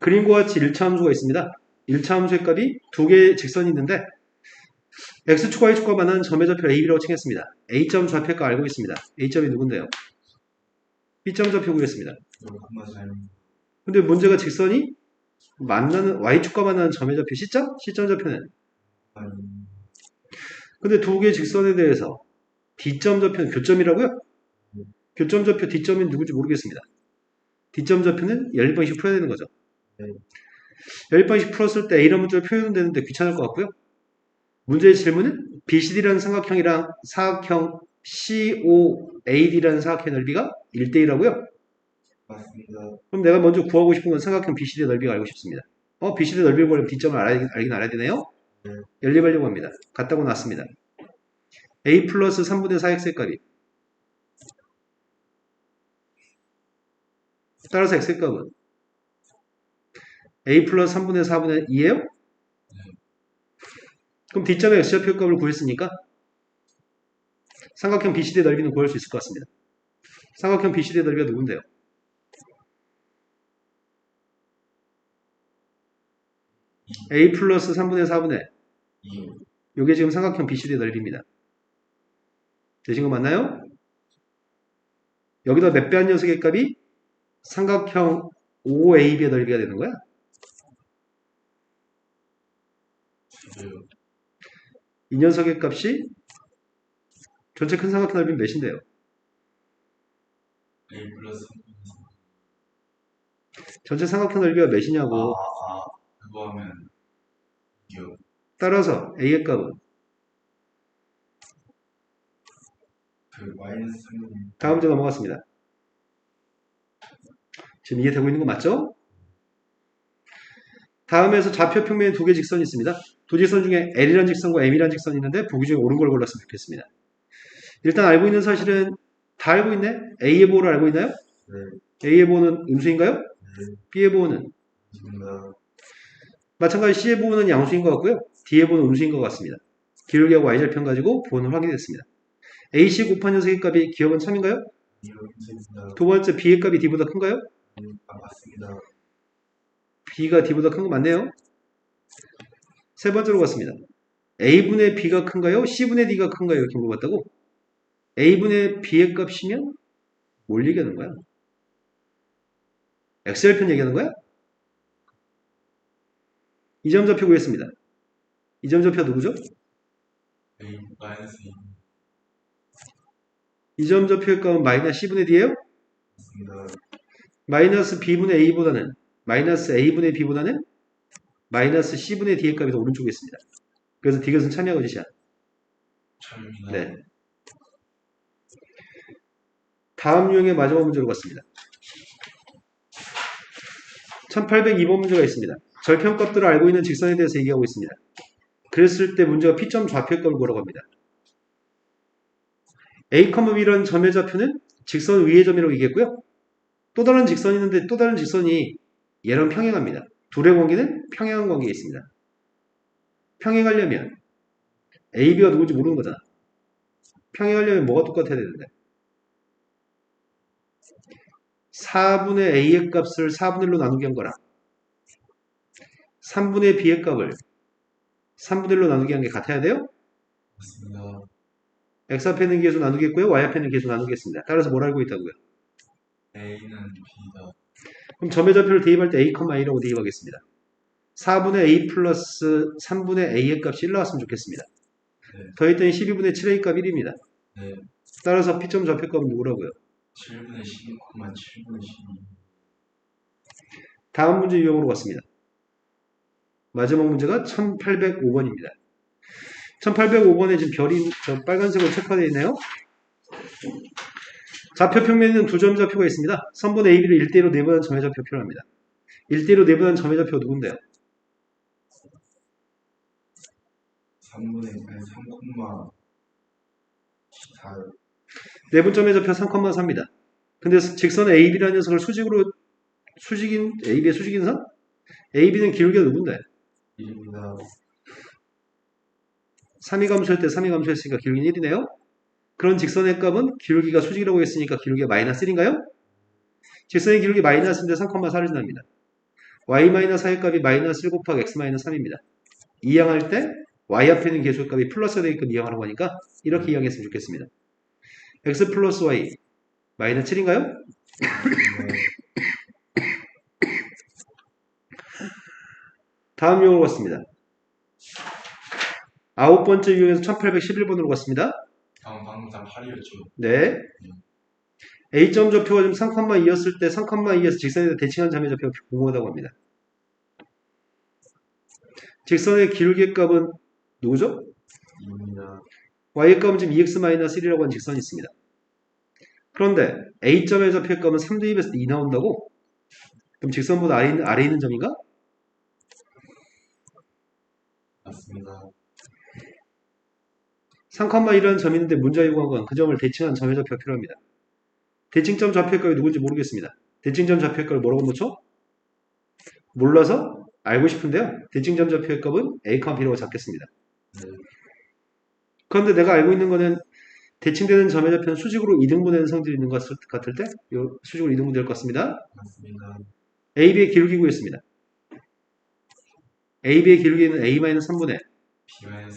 그림과 같이 1차 함수가 있습니다. 1차 함수의 값이 두 개의 직선이 있는데 X축과 Y축과 만나는 점의 좌표 AB라고 칭했습니다. A점 좌표가 알고 있습니다. A점이 누군데요? B점 좌표 구했습니다. 근데 문제가 직선이 만나는 Y축과 만나는 점의 좌표 C점? C점 좌표는 근데 두 개의 직선에 대해서 D점 좌표는 교점이라고요? 교점 좌표 D점이 누군지 모르겠습니다. D점 좌표는 12번씩 풀어야 되는 거죠. 10번씩 풀었을 때 A라는 문자를 표현은 되는데 귀찮을 것 같고요. 문제의 질문은 BCD라는 삼각형이랑 사각형 COAD라는 사각형의 넓이가 1대1라고요? 맞습니다. 그럼 내가 먼저 구하고 싶은 건 삼각형 BCD의 넓이가 알고 싶습니다. BCD의 넓이를 구하려면 D점을 알긴 알아야 되네요? 네. 연립하려고 합니다. 같다고 놨습니다. A 플러스 3분의 4x의 값이 따라서 x의 값은 A 플러스 3분의 4분의 2예요? 그럼 D점의 x좌표 값을 구했으니까 삼각형 BCD의 넓이는 구할 수 있을 것 같습니다. 삼각형 BCD의 넓이가 누군데요? A 플러스 3분의 4분의 2 이게 지금 삼각형 BCD의 넓이입니다. 되신 거 맞나요? 여기다 몇 배 한 녀석의 값이 삼각형 OAB의 넓이가 되는 거야? 이 녀석의 값이 전체 큰 삼각형 넓이는 몇인데요? A 플러스 전체 삼각형 넓이가 몇이냐고. 그거 하면 이겨. 따라서 A의 값은 그 마이너스 3 다음 문제 넘어갔습니다. 지금 이해되고 있는 거 맞죠? 다음에서 좌표 평면에 두 개 직선이 있습니다. 두 직선 중에 L이라는 직선과 M이라는 직선이 있는데 보기 중에 옳은 걸 골랐으면 좋겠습니다. 일단 알고 있는 사실은 다 알고 있네? A의 보호를 알고 있나요? 네. A의 보호는 음수인가요? 네. B의 보호는? 맞습니다. 마찬가지 C의 보호는 양수인 것 같고요. D의 보호는 음수인 것 같습니다. 기울기하고 Y절편 가지고 보호는 확인됐습니다. AC 곱한 녀석의 값이 기억은 3인가요? 이렇습니다. 두 번째 B의 값이 D보다 큰가요? 맞습니다. B가 D보다 큰 거 맞네요. 세 번째로 갔습니다. A분의 B가 큰가요? C분의 D가 큰가요? 이렇게 물어봤다고? A분의 B의 값이면 뭘 얘기하는 거야? X절편 얘기하는 거야? 이 점 좌표 구했습니다. 이 점 좌표 누구죠? A 마이너스 A 이 점 좌표의 값은 마이너스 C분의 D예요? 맞습니다. 마이너스 B분의 A보다는 마이너스 A분의 B보다는 마이너스 C분의 D의 값이 더 오른쪽에 있습니다. 그래서 D것은 참여하고 지시야. 참입니다. 네. 다음 유형의 마지막 문제로 갔습니다. 1802번 문제가 있습니다. 절편값들을 알고 있는 직선에 대해서 얘기하고 있습니다. 그랬을 때 문제가 P점 좌표의 값을 뭐라고 합니다. A, B라는 점의 좌표는 직선 위의 점이라고 얘기했고요. 또 다른 직선이 있는데 또 다른 직선이 얘랑 평행합니다. 둘의 관계는 평행한 관계에 있습니다. 평행하려면 A, B가 누군지 모르는 거잖아. 평행하려면 뭐가 똑같아야 되는데 4분의 A의 값을 4분의 1로 나누기 한 거랑 3분의 B의 값을 3분의 1로 나누기 한 게 같아야 돼요? 맞습니다. X 앞에 있는 계수 나누겠고요. Y 앞에 있는 계수 나누겠습니다. 따라서 뭘 알고 있다고요? A는 B다. 그럼 점의 좌표를 대입할 때 A, A라고 대입하겠습니다. 4분의 A 플러스 3분의 A의 값이 1 나왔으면 좋겠습니다. 네. 더했더니 12분의 7A 값 1입니다. 네. 따라서 P점 좌표값은 누구라고요? 7분의 12, 7분의 12. 다음 문제 유형으로 갔습니다. 마지막 문제가 1805번입니다. 1805번에 지금 별이 저 빨간색으로 체크되어 있네요. 좌표 평면에는 두 점 좌표가 있습니다. 선분 AB를 1대1로 내보낸 점의 좌표 필요합니다. 1대1로 내보낸 점의 좌표가 누군데요? 3분의 3, 4. 내분점의 좌표 3,4입니다. 근데 직선 AB라는 녀석을 수직인 AB의 수직인선? AB는 기울기가 누군데? 1입니다. 3이 감소할 때 3이 감소했으니까 기울기는 1이네요. 그런 직선의 값은 기울기가 수직이라고 했으니까 기울기가 마이너스 1인가요? 직선의 기울기 마이너스인데 3,4를 지납니다. y-4의 값이 마이너스 1 곱하기 x-3입니다. 이항할 때 y 앞에 있는 계수 값이 플러스가 되게끔 이항하라고 하니까 이렇게 이항했으면 좋겠습니다. x 플러스 y 마이너스 7인가요? 다음 유형으로 갔습니다. 9번째 유형에서 1811번으로 갔습니다. 방금 다 8이었죠. 네. A점 좌표가 지금 3,2였을 때 3,2에서 직선에 대칭한 점의 좌표가 궁금하다고 합니다. 직선의 기울기의 값은 누구죠? 2입니다. y의 값은 지금 2x-1이라고 하는 직선이 있습니다. 그런데 A점의 좌표의 값은 3 대입했을 때 2 나온다고? 그럼 직선보다 아래 있는 점인가? 맞습니다. 3,1이라는 점이 있는데 문제가 요구한 건 그 점을 대칭한 점의 좌표가 필요합니다. 대칭점 좌표의 값이 누군지 모르겠습니다. 대칭점 좌표의 값을 뭐라고 놓죠? 몰라서 알고 싶은데요. 대칭점 좌표의 값은 A, B라고 잡겠습니다. 네. 그런데 내가 알고 있는 거는 대칭되는 점의 좌표는 수직으로 이등분되는 성질이 있는 것 같을 때 수직으로 이등분될 것 같습니다. 맞습니다. AB의 기울기 구했습니다. AB의 기울기는 A-3분의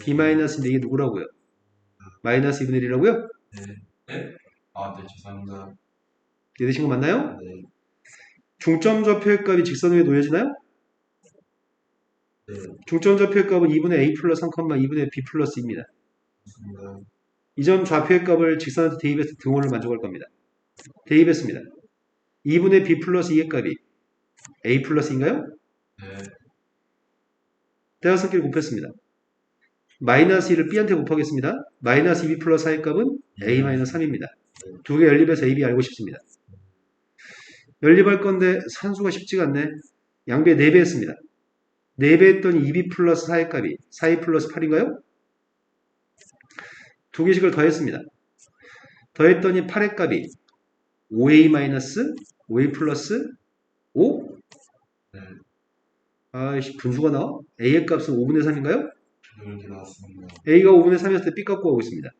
B-인데 이게 누구라고요? 마이너스 2분의 1이라고요? 네. 네? 아, 네, 죄송합니다. 이해되신 거 맞나요? 네. 중점 좌표의 값이 직선 위에 놓여지나요? 네. 중점 좌표의 값은 2분의 A 플러스 3, 2분의 B 플러스 2입니다. 맞습니다. 이 점 좌표의 값을 직선한테 대입해서 등원을 만족할 겁니다. 대입했습니다. 2분의 B 플러스 2의 값이 A 플러스 2인가요? 네. 대각선끼리 곱했습니다. 마이너스 2를 B한테 곱하겠습니다. 마이너스 2B 플러스 4의 값은 A 마이너스 3입니다. 두 개 연립해서 AB 알고 싶습니다. 연립할 건데 산수가 쉽지가 않네. 양배 4배 했습니다. 4배 했더니 2B 플러스 4의 값이 4A 플러스 8인가요? 두 개씩을 더했습니다. 더했더니 8의 값이 5A 마이너스 5A 플러스 5? 네. 아이씨 분수가 나와? A의 값은 5분의 3인가요? 이렇게 나왔습니다. A가 5분의 3이었을 때 B 갖고 가고 있습니다.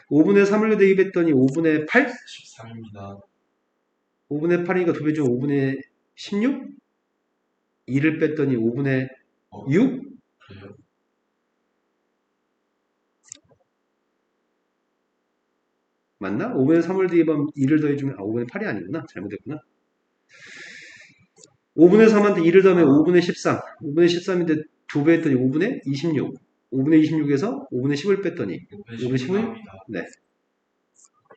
5분의 3을 대입했더니 5분의 8? 13입니다. 5분의 8이니까 2배 중 5분의 16? 2를 뺐더니 5분의 6? 그래요? 맞나? 5분의 3을 대입하면 2를 더해주면 5분의 8이 아니구나. 잘못했구나. 5분의 3한테 2를 더하면 5분의 13. 5분의 13인데 2배 했더니 5분의 26. 5분의 26에서 5분의 10을 뺐더니 5분의 10을? 나옵니다. 네.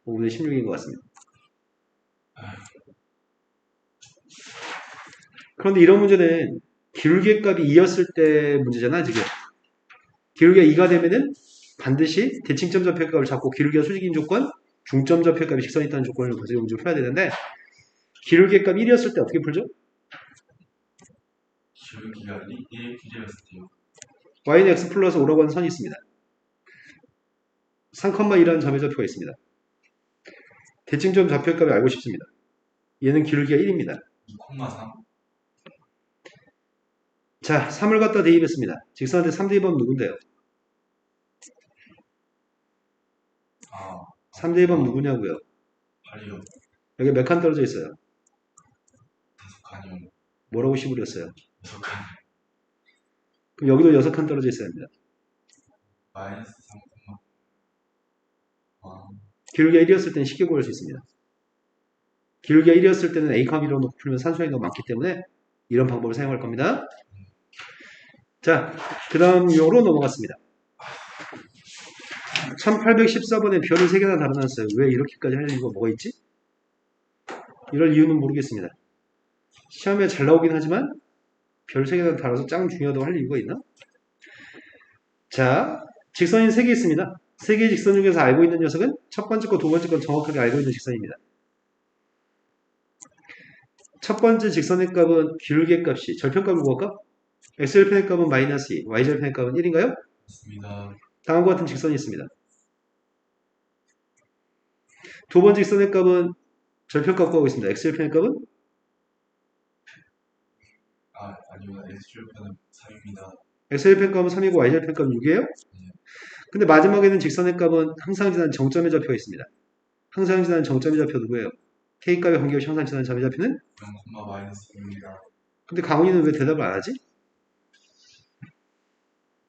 5분의 16인 것 같습니다. 그런데 이런 문제는 기울기의 값이 2였을 때 문제잖아, 지금. 기울기가 2가 되면은 반드시 대칭점 좌표의 값을 잡고 기울기가 수직인 조건, 중점 좌표의 값이 직선이 있다는 조건을 가지고 문제를 풀어야 되는데, 기울기의 값 1이었을 때 어떻게 풀죠? 기울기가 1였을 때요. y는 x 플러스 5라고 하는 선이 있습니다. 3,2라는 점의 좌표가 있습니다. 대칭점 좌표의 값을 알고 싶습니다. 얘는 기울기가 1입니다. 2,3. 자, 3을 갖다 대입했습니다. 직선한테 3 대입하면 누군데요? 3 대입하면 누구냐고요? 8이요. 여기 몇 칸 떨어져 있어요? 5칸이요. 뭐라고 시부렸어요? 6칸. 그럼 여기도 6칸 떨어져 있어야 합니다. 마이너스 3,. 기울기가 1이었을 때는 쉽게 구할 수 있습니다. 기울기가 1이었을 때는 a, b로 놓고 풀면 산수행이 너무 많기 때문에 이런 방법을 사용할 겁니다. 자, 그 다음 요로 넘어갔습니다. 1814번에 별을 3개나 달아놨어요. 왜 이렇게까지 할 이유가 뭐가 있지? 이럴 이유는 모르겠습니다. 시험에 잘 나오긴 하지만 별 3개나 달아서 짱 중요하다고 할 이유가 있나? 자, 직선이 3개 있습니다. 3개의 직선 중에서 알고 있는 녀석은 첫 번째 거, 두 번째 건 정확하게 알고 있는 직선입니다. 첫 번째 직선의 값은 기울기의 값이 절편값을 구할까? x절편의 값은 마이너스 2, y절편의 값은 1인가요? 맞습니다. 다음과 같은 직선이 있습니다. 두 번째 직선의 값은 절편값 구하고 있습니다. x절편의 값은? 아니요. X절편은 3입니다. x절편 값은 3이고 y절편 값은 6이에요? 근데 마지막에는 직선의 값은 항상 지난 정점의 좌표가 있습니다. 항상 지난 정점의 좌표 누구예요? k값의 관계없이 항상 지난 점의 좌표는? 0, 마이너스 2입니다. 근데 강훈이는 왜 대답을 안 하지?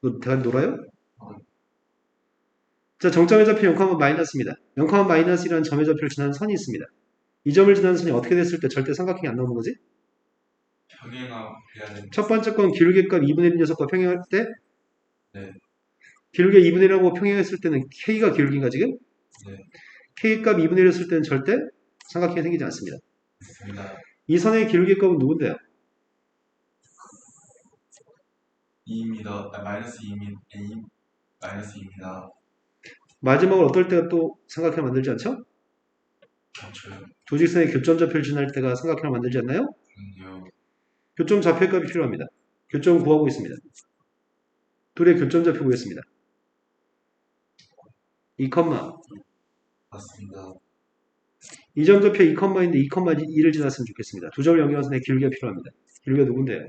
너 대답 놀아요? 자, 정점의 좌표 0, 마이너스입니다. 0, 마이너스라는 점의 좌표를 지나는 선이 있습니다. 이 점을 지나는 선이 어떻게 됐을 때 절대 삼각형이 안 나오는 거지? 평행해야 되는. 첫 번째 건 기울기의 값 2분의 1 녀석과 평행할 때? 네. 기울기가 2분의 1하고 평행했을 때는 k가 기울기인가 지금? 네. k 값 2분의 1이었을 때는 절대 삼각형이 생기지 않습니다. 맞습니다. 이 선의 기울기의 값은 누군데요? 2입니다. 마이너스 2입니다. 마이너스 2입니다. 마지막으로 어떨 때가 또 삼각형을 만들지 않죠? 겹쳐요. 두 직선의 교점 좌표를 지날 때가 삼각형을 만들지 않나요? 그런데요. 교점 좌표의 값이 필요합니다. 교점을 구하고 있습니다. 둘의 교점 좌표 구했습니다. 2, 맞습니다. 이 점 좌표 2,인데 2,2를 지났으면 좋겠습니다. 두 점을 연결한 선의 기울기가 필요합니다. 기울기가 누군데요?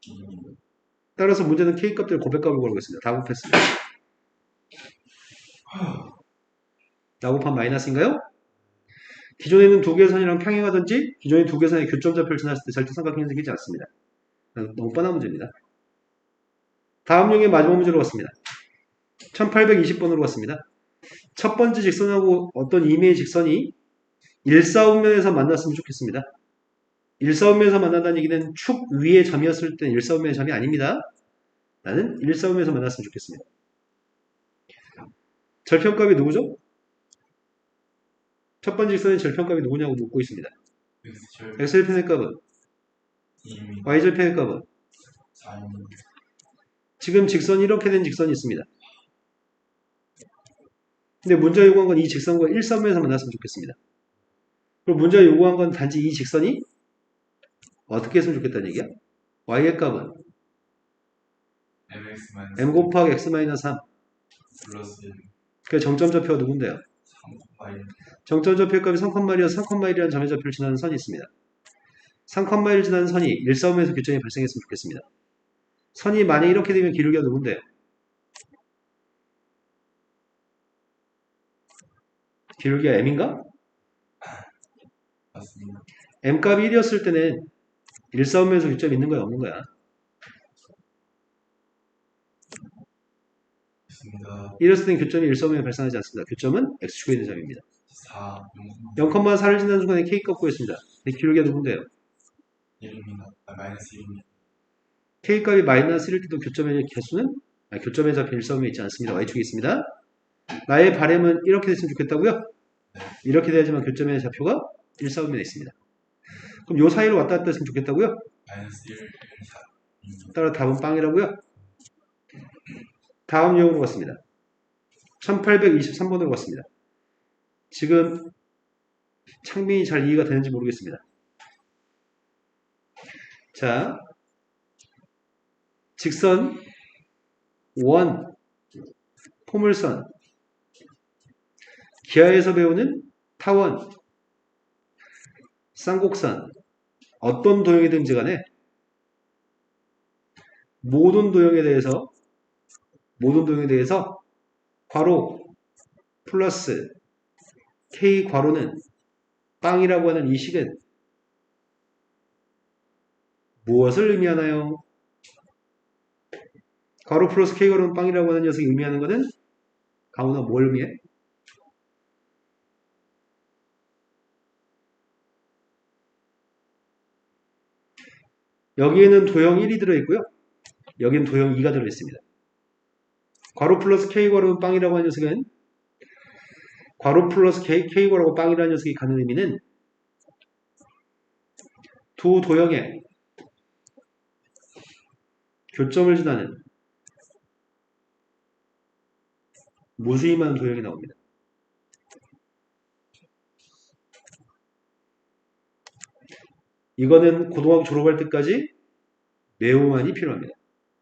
2입니다. 따라서 문제는 k 값들 고백값을 구하고 있습니다. 다 곱했습니다. 다 곱한 마이너스인가요? 기존에 있는 두 개의 선이랑 평행하든지 기존의 두 개의 선의 교점 좌표를 지났을 때 절대 삼각형이 생기지 않습니다. 너무 뻔한 문제입니다. 다음 용의 마지막 문제로 갔습니다. 1820번으로 갔습니다. 첫 번째 직선하고 어떤 임의의 직선이 일사분면에서 만났으면 좋겠습니다. 일사분면에서 만난다는 얘기는 축 위의 점이었을 땐 일사분면의 점이 아닙니다. 나는 일사분면에서 만났으면 좋겠습니다. 절편값이 누구죠? 첫 번째 직선의 절편값이 누구냐고 묻고 있습니다. x절편의 값은? 2입니다. y절편의 값은? 4입니다. 지금 직선이 이렇게 된 직선이 있습니다. 근데 문제가 요구한 건 이 직선과 일사분면에서 만났으면 좋겠습니다. 그리고 문제가 요구한 건 단지 이 직선이 어떻게 했으면 좋겠다는 얘기야? y의 값은? mx 마이너스 m 곱하기 x 마이너스 3. 플러스 1. 그 정점 좌표가 누군데요? 3,1. 정점 좌표 값이 3,1이어서 3,1이라는 점의 좌표를 지나는 선이 있습니다. 3,1을 지나는 선이 일사분면에서 교점이 발생했으면 좋겠습니다. 선이 만약 이렇게 되면 기울기가 누군데요? 기울기가 m인가? 맞습니다. m 값이 1이었을 때는 일사분면에서 교점이 있는 거야 없는 거야? 맞습니다. 이랬을 때는 교점이 일사분면에 발생하지 않습니다. 교점은 x축에 있는 점입니다. 4, 0,4를 지나는 순간에 K값 구했습니다. 기울기가 누군데요? 1입니다. 마이너스 1입니다. K값이 마이너스 1일 때도 교점의 개수는 교점의 좌표 일사분면에 있지 않습니다. Y축에 있습니다. 나의 바램은 이렇게 됐으면 좋겠다고요? 네. 이렇게 돼야지만 교점의 좌표가 일사분면에 있습니다. 그럼 요 사이로 왔다 갔다 했으면 좋겠다고요? 마이너스 1, 1, 4. 따라 답은 빵이라고요? 다음 유형으로 갔습니다. 1823번으로 갔습니다. 지금 창빈이 잘 이해가 되는지 모르겠습니다. 자, 직선, 원, 포물선, 기하에서 배우는 타원, 쌍곡선, 어떤 도형이든지 간에 모든 도형에 대해서 괄호 플러스 K 괄호는 빵이라고 하는 이 식은 무엇을 의미하나요? 괄호 플러스 K 괄호는 빵이라고 하는 녀석이 의미하는 것은 강훈아 뭘 의미해? 여기에는 도형 1이 들어있고요. 여기는 도형 2가 들어있습니다. 괄호 플러스 K 괄호는 빵이라고 하는 녀석은 괄호 플러스 K 괄호가 빵이라는 녀석이 갖는 의미는 두 도형의 교점을 지나는 무수히만 도형이 나옵니다. 이거는 고등학교 졸업할 때까지 매우 많이 필요합니다.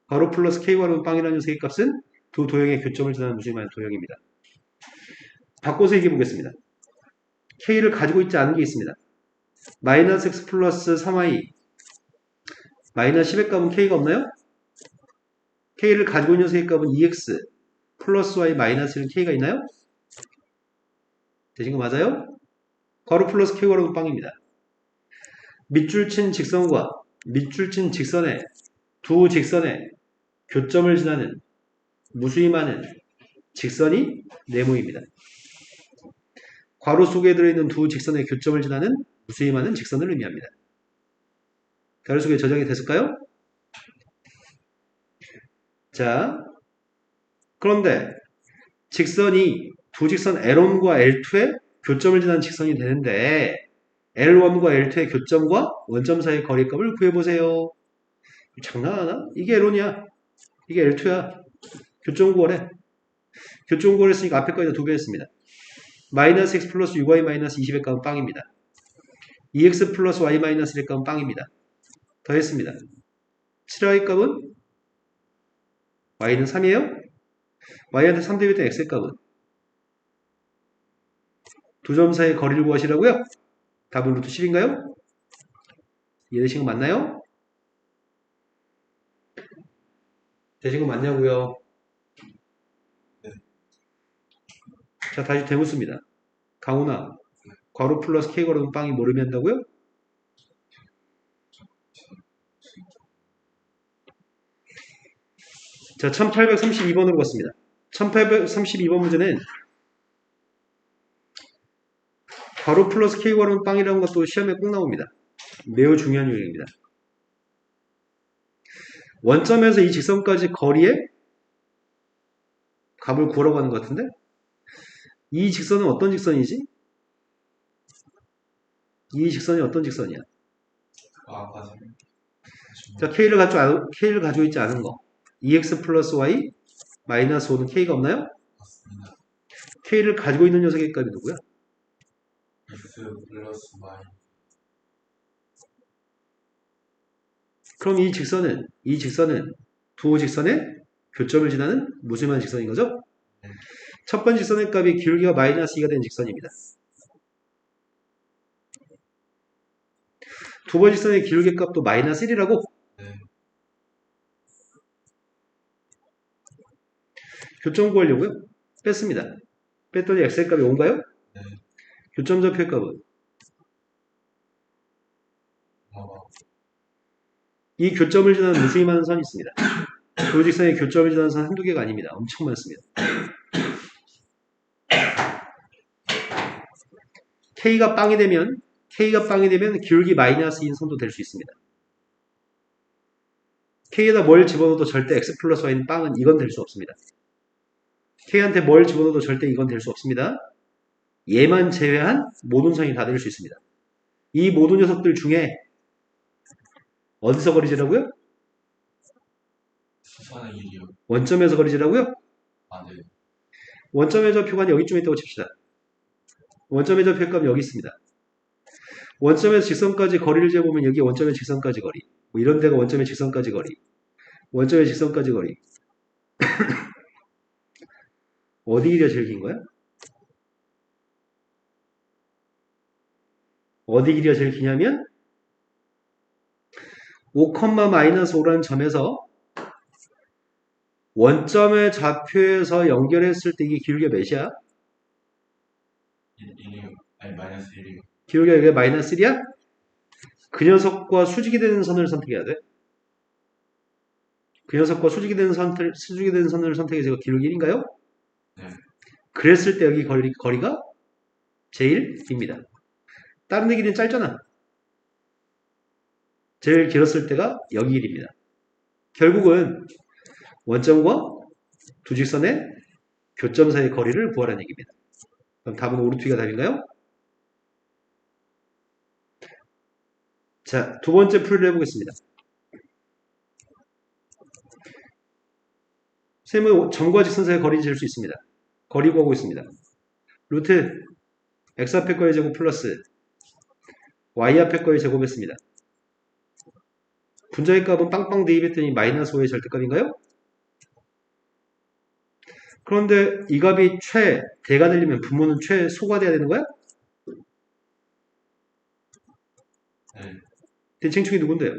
괄호 플러스 K 괄호는 빵이라는 녀석의 값은 두 도형의 교점을 지나는 무수히만 도형입니다. 바꿔서 얘기해 보겠습니다. K를 가지고 있지 않은 게 있습니다. 마이너스 X 플러스 3Y 마이너스 10의 값은 K가 없나요? K를 가지고 있는 녀석의 값은 2X 플러스 Y 마이너스 1 K가 있나요? 되신 거 맞아요? 괄호 플러스 K 괄호는 빵입니다. 밑줄 친 직선과 밑줄 친 직선의 두 직선의 교점을 지나는 무수히 많은 직선이 네모입니다. 괄호 속에 들어있는 두 직선의 교점을 지나는 무수히 많은 직선을 의미합니다. 가로 속에 저장이 됐을까요? 자, 그런데 직선이 두 직선 L1과 L2의 교점을 지나는 직선이 되는데 L1과 L2의 교점과 원점 사이의 거리값을 구해보세요. 장난하나? 이게 L1이야. 이게 L2야. 교점 구하래. 교점 구하랬으니까 앞에 거에다 2배 했습니다. 마이너스 x 플러스 6y 마이너스 20의 값은 빵입니다. 2x 플러스 y 마이너스 1의 값은 빵입니다. 더했습니다. 7y 값은 y는 3이에요? y한테 3 대비된 x의 값은 두 점 사이의 거리를 구하시라고요? 답은 루트 10인가요? 이해되신 거 맞나요? 되신 거 맞냐고요? 자, 다시 대묻습니다. 강훈아, 괄호 플러스 K 괄호는 빵이 뭘 의미한다고요? 자, 1832번으로 갔습니다. 1832번 문제는 괄호 플러스 K 괄호는 빵이라는 것도 시험에 꼭 나옵니다. 매우 중요한 요령입니다. 원점에서 이 직선까지 거리의 값을 구하라고 하는 것 같은데 이 직선은 어떤 직선이지? 이 직선이 어떤 직선이야? 자, K를 가지고 있지 않은 거 2x 플러스 y 마이너스 5는 K가 없나요? 맞습니다. K를 가지고 있는 녀석의 값이 누구야? x 플러스 y. 그럼 이 직선은 두 직선의 교점을 지나는 무수한 직선인 거죠? 첫 번째 직선의 값이 기울기가 마이너스 2가 된 직선입니다. 두 번째 직선의 기울기 값도 마이너스 1이라고? 네. 교점 구하려고요? 뺐습니다. 뺐더니 x의 값이 5인가요? 네. 교점 좌표의 값은? 이 교점을 지나는 무수히 많은 선이 있습니다. 두 직선의 교점을 지나는 선 한두 개가 아닙니다. 엄청 많습니다. K가 빵이 되면 기울기 마이너스 2인 선도 될 수 있습니다. K에다 뭘 집어넣어도 절대 X 플러스 Y는 빵은 이건 될 수 없습니다. K한테 뭘 집어넣어도 절대 이건 될 수 없습니다. 얘만 제외한 모든 선이 다 될 수 있습니다. 이 모든 녀석들 중에 어디서 거리지라고요? 수선의 길이요. 원점에서 거리지라고요? 아, 네. 원점의 좌표가 여기쯤에 있다고 칩시다. 원점의 좌표값은 여기 있습니다. 원점에서 직선까지 거리를 재보면 여기 원점의 직선까지 거리, 뭐 이런 데가 원점의 직선까지 거리, 원점의 직선까지 거리. 어디 길이가 제일 긴 거야? 어디 길이가 제일 기냐면 5,-5라는 점에서 원점의 좌표에서 연결했을 때 이게 기울기가 몇이야? 1이요. 아니, 마이너스 1이요. 기울기가 여기가 마이너스 1이야? 그 녀석과 수직이 되는 선을 선택해야 돼. 그 녀석과 수직이 되는 선을 선택해서 이거 기울기 1인가요? 네. 그랬을 때 여기 거리가 제일 깁니다. 다른 데 길이는 짧잖아. 제일 길었을 때가 여기 길입니다. 결국은 원점과 두 직선의 교점 사이의 거리를 구하라는 얘기입니다. 그럼 답은 오르투기가 답인가요? 자, 두 번째 풀이를 해보겠습니다. 셈은 점과 직선 사이의 거리 잴 수 있습니다. 거리 구하고 있습니다. 루트 x 앞에 거의 제곱 플러스 y 앞에 거의 제곱했습니다. 분자의 값은 빵빵 대입했더니 마이너스 5의 절대값인가요? 그런데 이 값이 최대가 되려면 분모는 최소가 돼야 되는 거야? 네. 대칭축이 누군데요?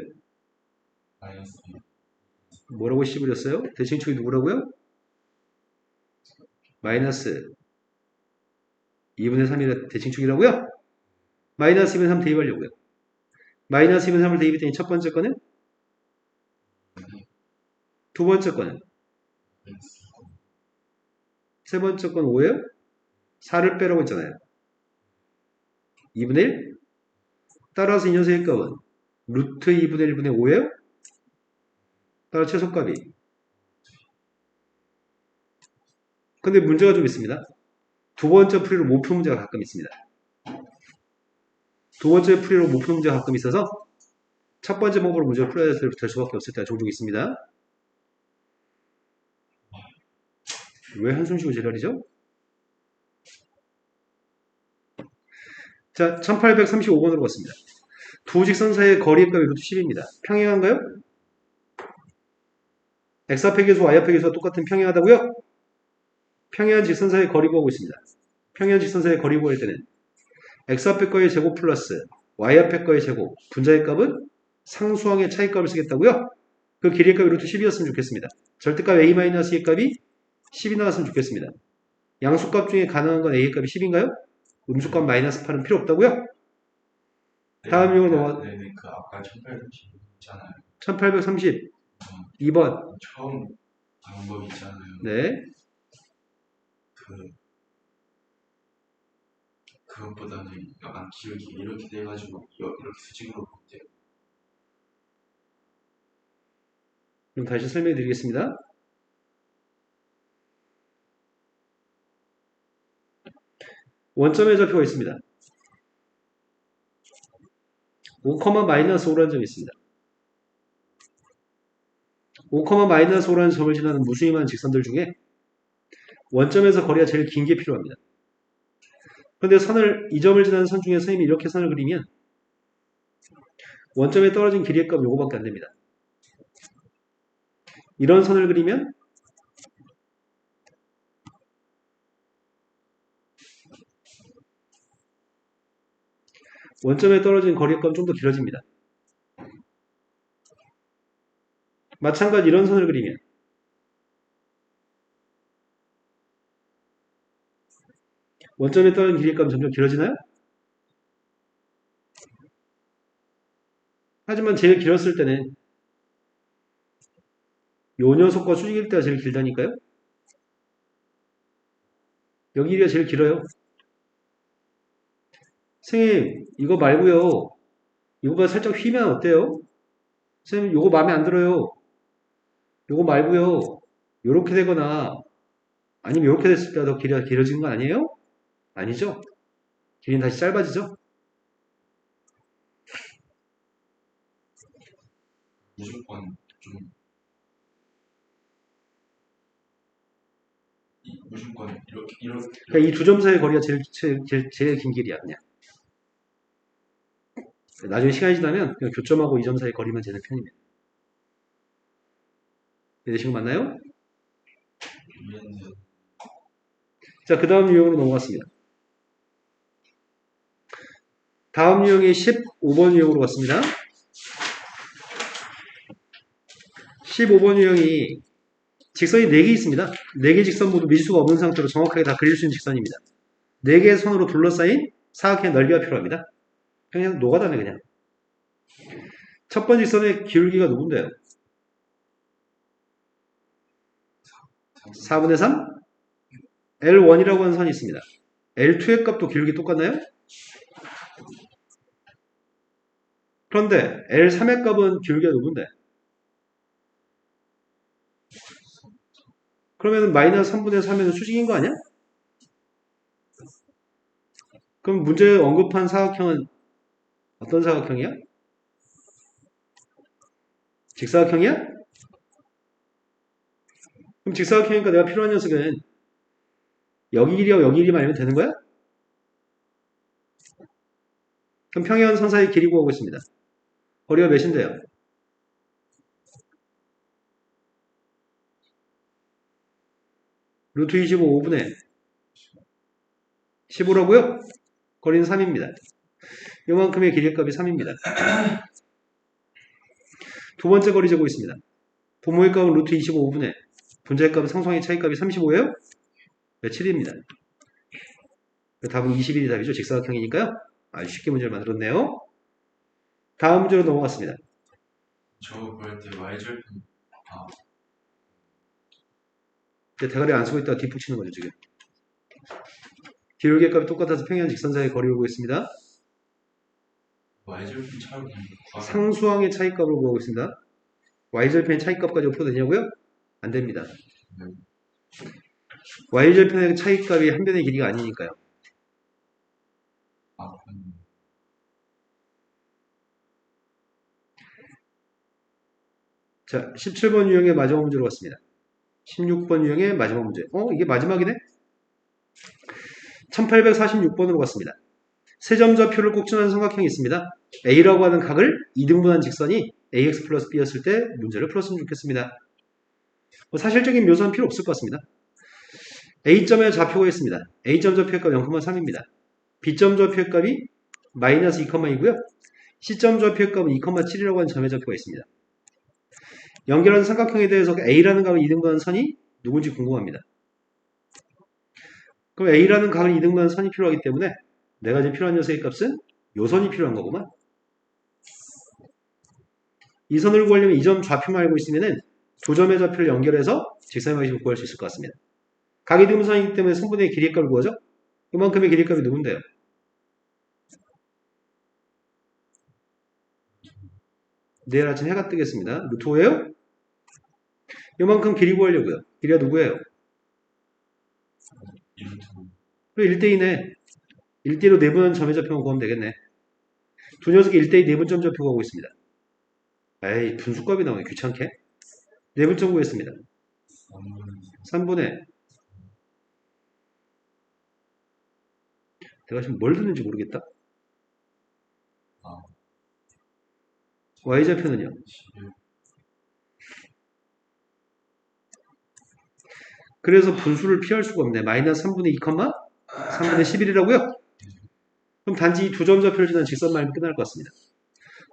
마이너스 2. 뭐라고 씹으렸어요? 대칭축이 누구라고요? 마이너스 2분의 3이 대칭축이라고요? 마이너스 2분의 3 대입하려고요. 마이너스 2분의 3을 대입했더니 첫 번째 거는? 두 번째 거는? 세 번째 건 5예요? 4를 빼라고 했잖아요. 2분의 1? 따라서 이 녀석의 값은 루트 2분의 1분의 5예요? 따라 최소값이. 근데 문제가 좀 있습니다. 두 번째 풀이로 못 푸는 문제가 가끔 있습니다. 두 번째 풀이로 못 푸는 문제가 가끔 있어서 첫 번째 방법으로 문제를 풀어야 될 수밖에 없을 때가 종종 있습니다. 왜 한숨 쉬고 지랄이죠? 자, 1835번으로 갔습니다. 두 직선 사이의 거리의 값이 루트 10입니다. 평행한가요? x 앞의 계수, y 앞의 계수와 똑같은 평행하다고요? 평행한 직선 사이의 거리 구하고 있습니다. 평행한 직선 사이의 거리 구할 때는 x 앞의 거의 제곱 플러스 y 앞의 거의 제곱, 분자의 값은 상수항의 차이값을 쓰겠다고요? 그 길이의 값이 루트 10이었으면 좋겠습니다. 절대값 a-의 값이 10이 나왔으면 좋겠습니다. 양수값 중에 가능한 건 a의 값이 10인가요? 음수값 마이너스 8은 필요 없다고요? 다음 용으로 넘어가. 네네, 그 아까 1830 있잖아요. 1830 2번. 처음 방법 있잖아요. 네. 그것보다는 약간 기울기 이렇게 돼가지고 이렇게 수직으로 볼게요. 그럼 다시 설명해 드리겠습니다. 원점의 좌표가 있습니다. 5,-5라는 점이 있습니다. 5,-5라는 점을 지나는 무수히 많은 직선들 중에 원점에서 거리가 제일 긴 게 필요합니다. 그런데 이 점을 지나는 선 중에 선생님이 이렇게 선을 그리면 원점에 떨어진 길이의 값 요거밖에 안 됩니다. 이런 선을 그리면 원점에 떨어진 거리의 값은 좀 더 길어집니다. 마찬가지 이런 선을 그리면 원점에 떨어진 길이의 값은 점점 길어지나요? 하지만 제일 길었을 때는 요 녀석과 수직일 때가 제일 길다니까요? 여기 길이가 제일 길어요. 선생님, 이거 말고요. 이거가 살짝 휘면 어때요? 선생님, 이거 마음에 안 들어요. 이거 말고요. 요렇게 되거나, 아니면 이렇게 됐을 때 더 길어지는 거 아니에요? 아니죠? 길이는 다시 짧아지죠? 무조건 좀 무조건 이렇게 그러니까 이 두 점 사이의 거리가 제일 긴 길이야, 그냥. 나중에 시간이 지나면 그냥 교점하고 이 점 사이의 거리만 재는 편입니다. 이해되신 거 맞나요? 이해했는데 자, 그 다음 유형으로 넘어갔습니다. 다음 유형이 15번 유형으로 갔습니다. 15번 유형이 직선이 4개 있습니다. 4개 직선 모두 밀수가 없는 상태로 정확하게 다 그릴 수 있는 직선입니다. 4개의 선으로 둘러싸인 사각형의 넓이가 필요합니다. 그냥 노가다네, 그냥. 첫 번째 직선의 기울기가 누군데요? 4분의 3? L1이라고 하는 선이 있습니다. L2의 값도 기울기 똑같나요? 그런데 L3의 값은 기울기가 누군데? 그러면 마이너스 3분의 3이면 수직인 거 아니야? 그럼 문제에 언급한 사각형은 어떤 사각형이야? 직사각형이야? 그럼 직사각형이니까 내가 필요한 녀석은 여기 길이와 여기 길이만 알면 되는 거야? 그럼 평행한 선 사이 길이 구하고 있습니다. 거리가 몇인데요? 루트 25 5분의 15라고요? 거리는 3입니다. 요만큼의 길이 값이 3입니다. 두 번째 거리 재고 있습니다. 분모의 값은 루트 25 5분의 분자의 값은 상수항의 차이값이 35예요? 네, 7입니다. 답은 21이 답이죠. 직사각형이니까요. 아주 쉽게 문제를 만들었네요. 다음 문제로 넘어갔습니다. 저거 그럴 때 y절편 대가리 안 쓰고 있다가 뒷북 치는 거죠, 지금. 기울기 값이 똑같아서 평행 직선 사이의 거리를 구하고 있습니다. y절편 차이가 상수항의 차이값을 구하고 있습니다. y절편의 차이값까지 풀어도 되냐고요? 안 됩니다. y절편의 차이값이 한 변의 길이가 아니니까요. 자, 17번 유형의 마지막 문제로 갔습니다. 16번 유형의 마지막 문제. 이게 마지막이네? 1846번으로 갔습니다. 세점좌표를 꼭지나는 삼각형이 있습니다. A라고 하는 각을 2등분한 직선이 AX 플러스 B였을 때 문제를 풀었으면 좋겠습니다. 사실적인 묘사는 필요 없을 것 같습니다. A점에 좌표가 있습니다. A점 좌표의 값 0,3입니다. B점 좌표의 값이 마이너스 2,2고요. C점 좌표의 값은 2,7이라고 하는 점의 좌표가 있습니다. 연결하는 삼각형에 대해서 A라는 각을 2등분한 선이 누군지 궁금합니다. 그럼 A라는 각을 2등분한 선이 필요하기 때문에 내가 지금 필요한 녀석의 값은 요 선이 필요한 거구만. 이 선을 구하려면 이 점 좌표만 알고 있으면 두 점의 좌표를 연결해서 직선의 방식을 구할 수 있을 것 같습니다. 각이 등분선이기 때문에 선분의 길이의 값을 구하죠? 이만큼의 길이의 값이 누군데요? 내일 아침 해가 뜨겠습니다. 루트 5예요? 이만큼 길이 구하려고요. 길이가 누구예요? 1대2네. 1대2로 내분한 점의 좌표만 구하면 되겠네. 두 녀석이 1대2 내분점 좌표 구하고 있습니다. 에이, 분수값이 나오네. 귀찮게. 내분점 구했습니다. 3분의 내가 지금 뭘 듣는지 모르겠다. y좌표는요? 그래서 분수를 피할 수가 없네. 마이너스 3분의 2, 3분의 11이라고요? 그럼 단지 이 두 점 좌표를 지난 직선만 알면 끝날 것 같습니다.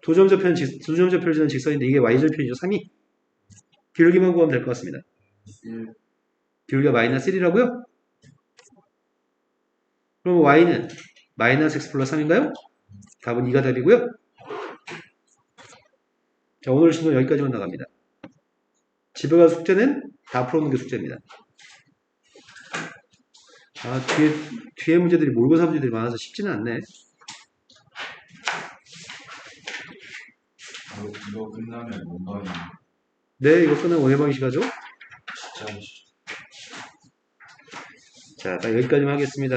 두 점 좌표를 지난 직선인데 이게 y절편이죠. 3이. 기울기만 구하면 될 것 같습니다. 기울기가 마이너스 1이라고요? 그럼 y는 마이너스 x 플러스 3인가요? 답은 2가 답이고요. 자, 오늘 시간 여기까지만 나갑니다. 집에 가서 숙제는 다 풀어놓는 게 숙제입니다. 뒤에 문제들이 모의고사 문제들이 많아서 쉽지는 않네. 이거 끝나면 원방이 네, 이거 끝나면 원의 방식 하죠? 진짜 자, 딱 여기까지만 하겠습니다.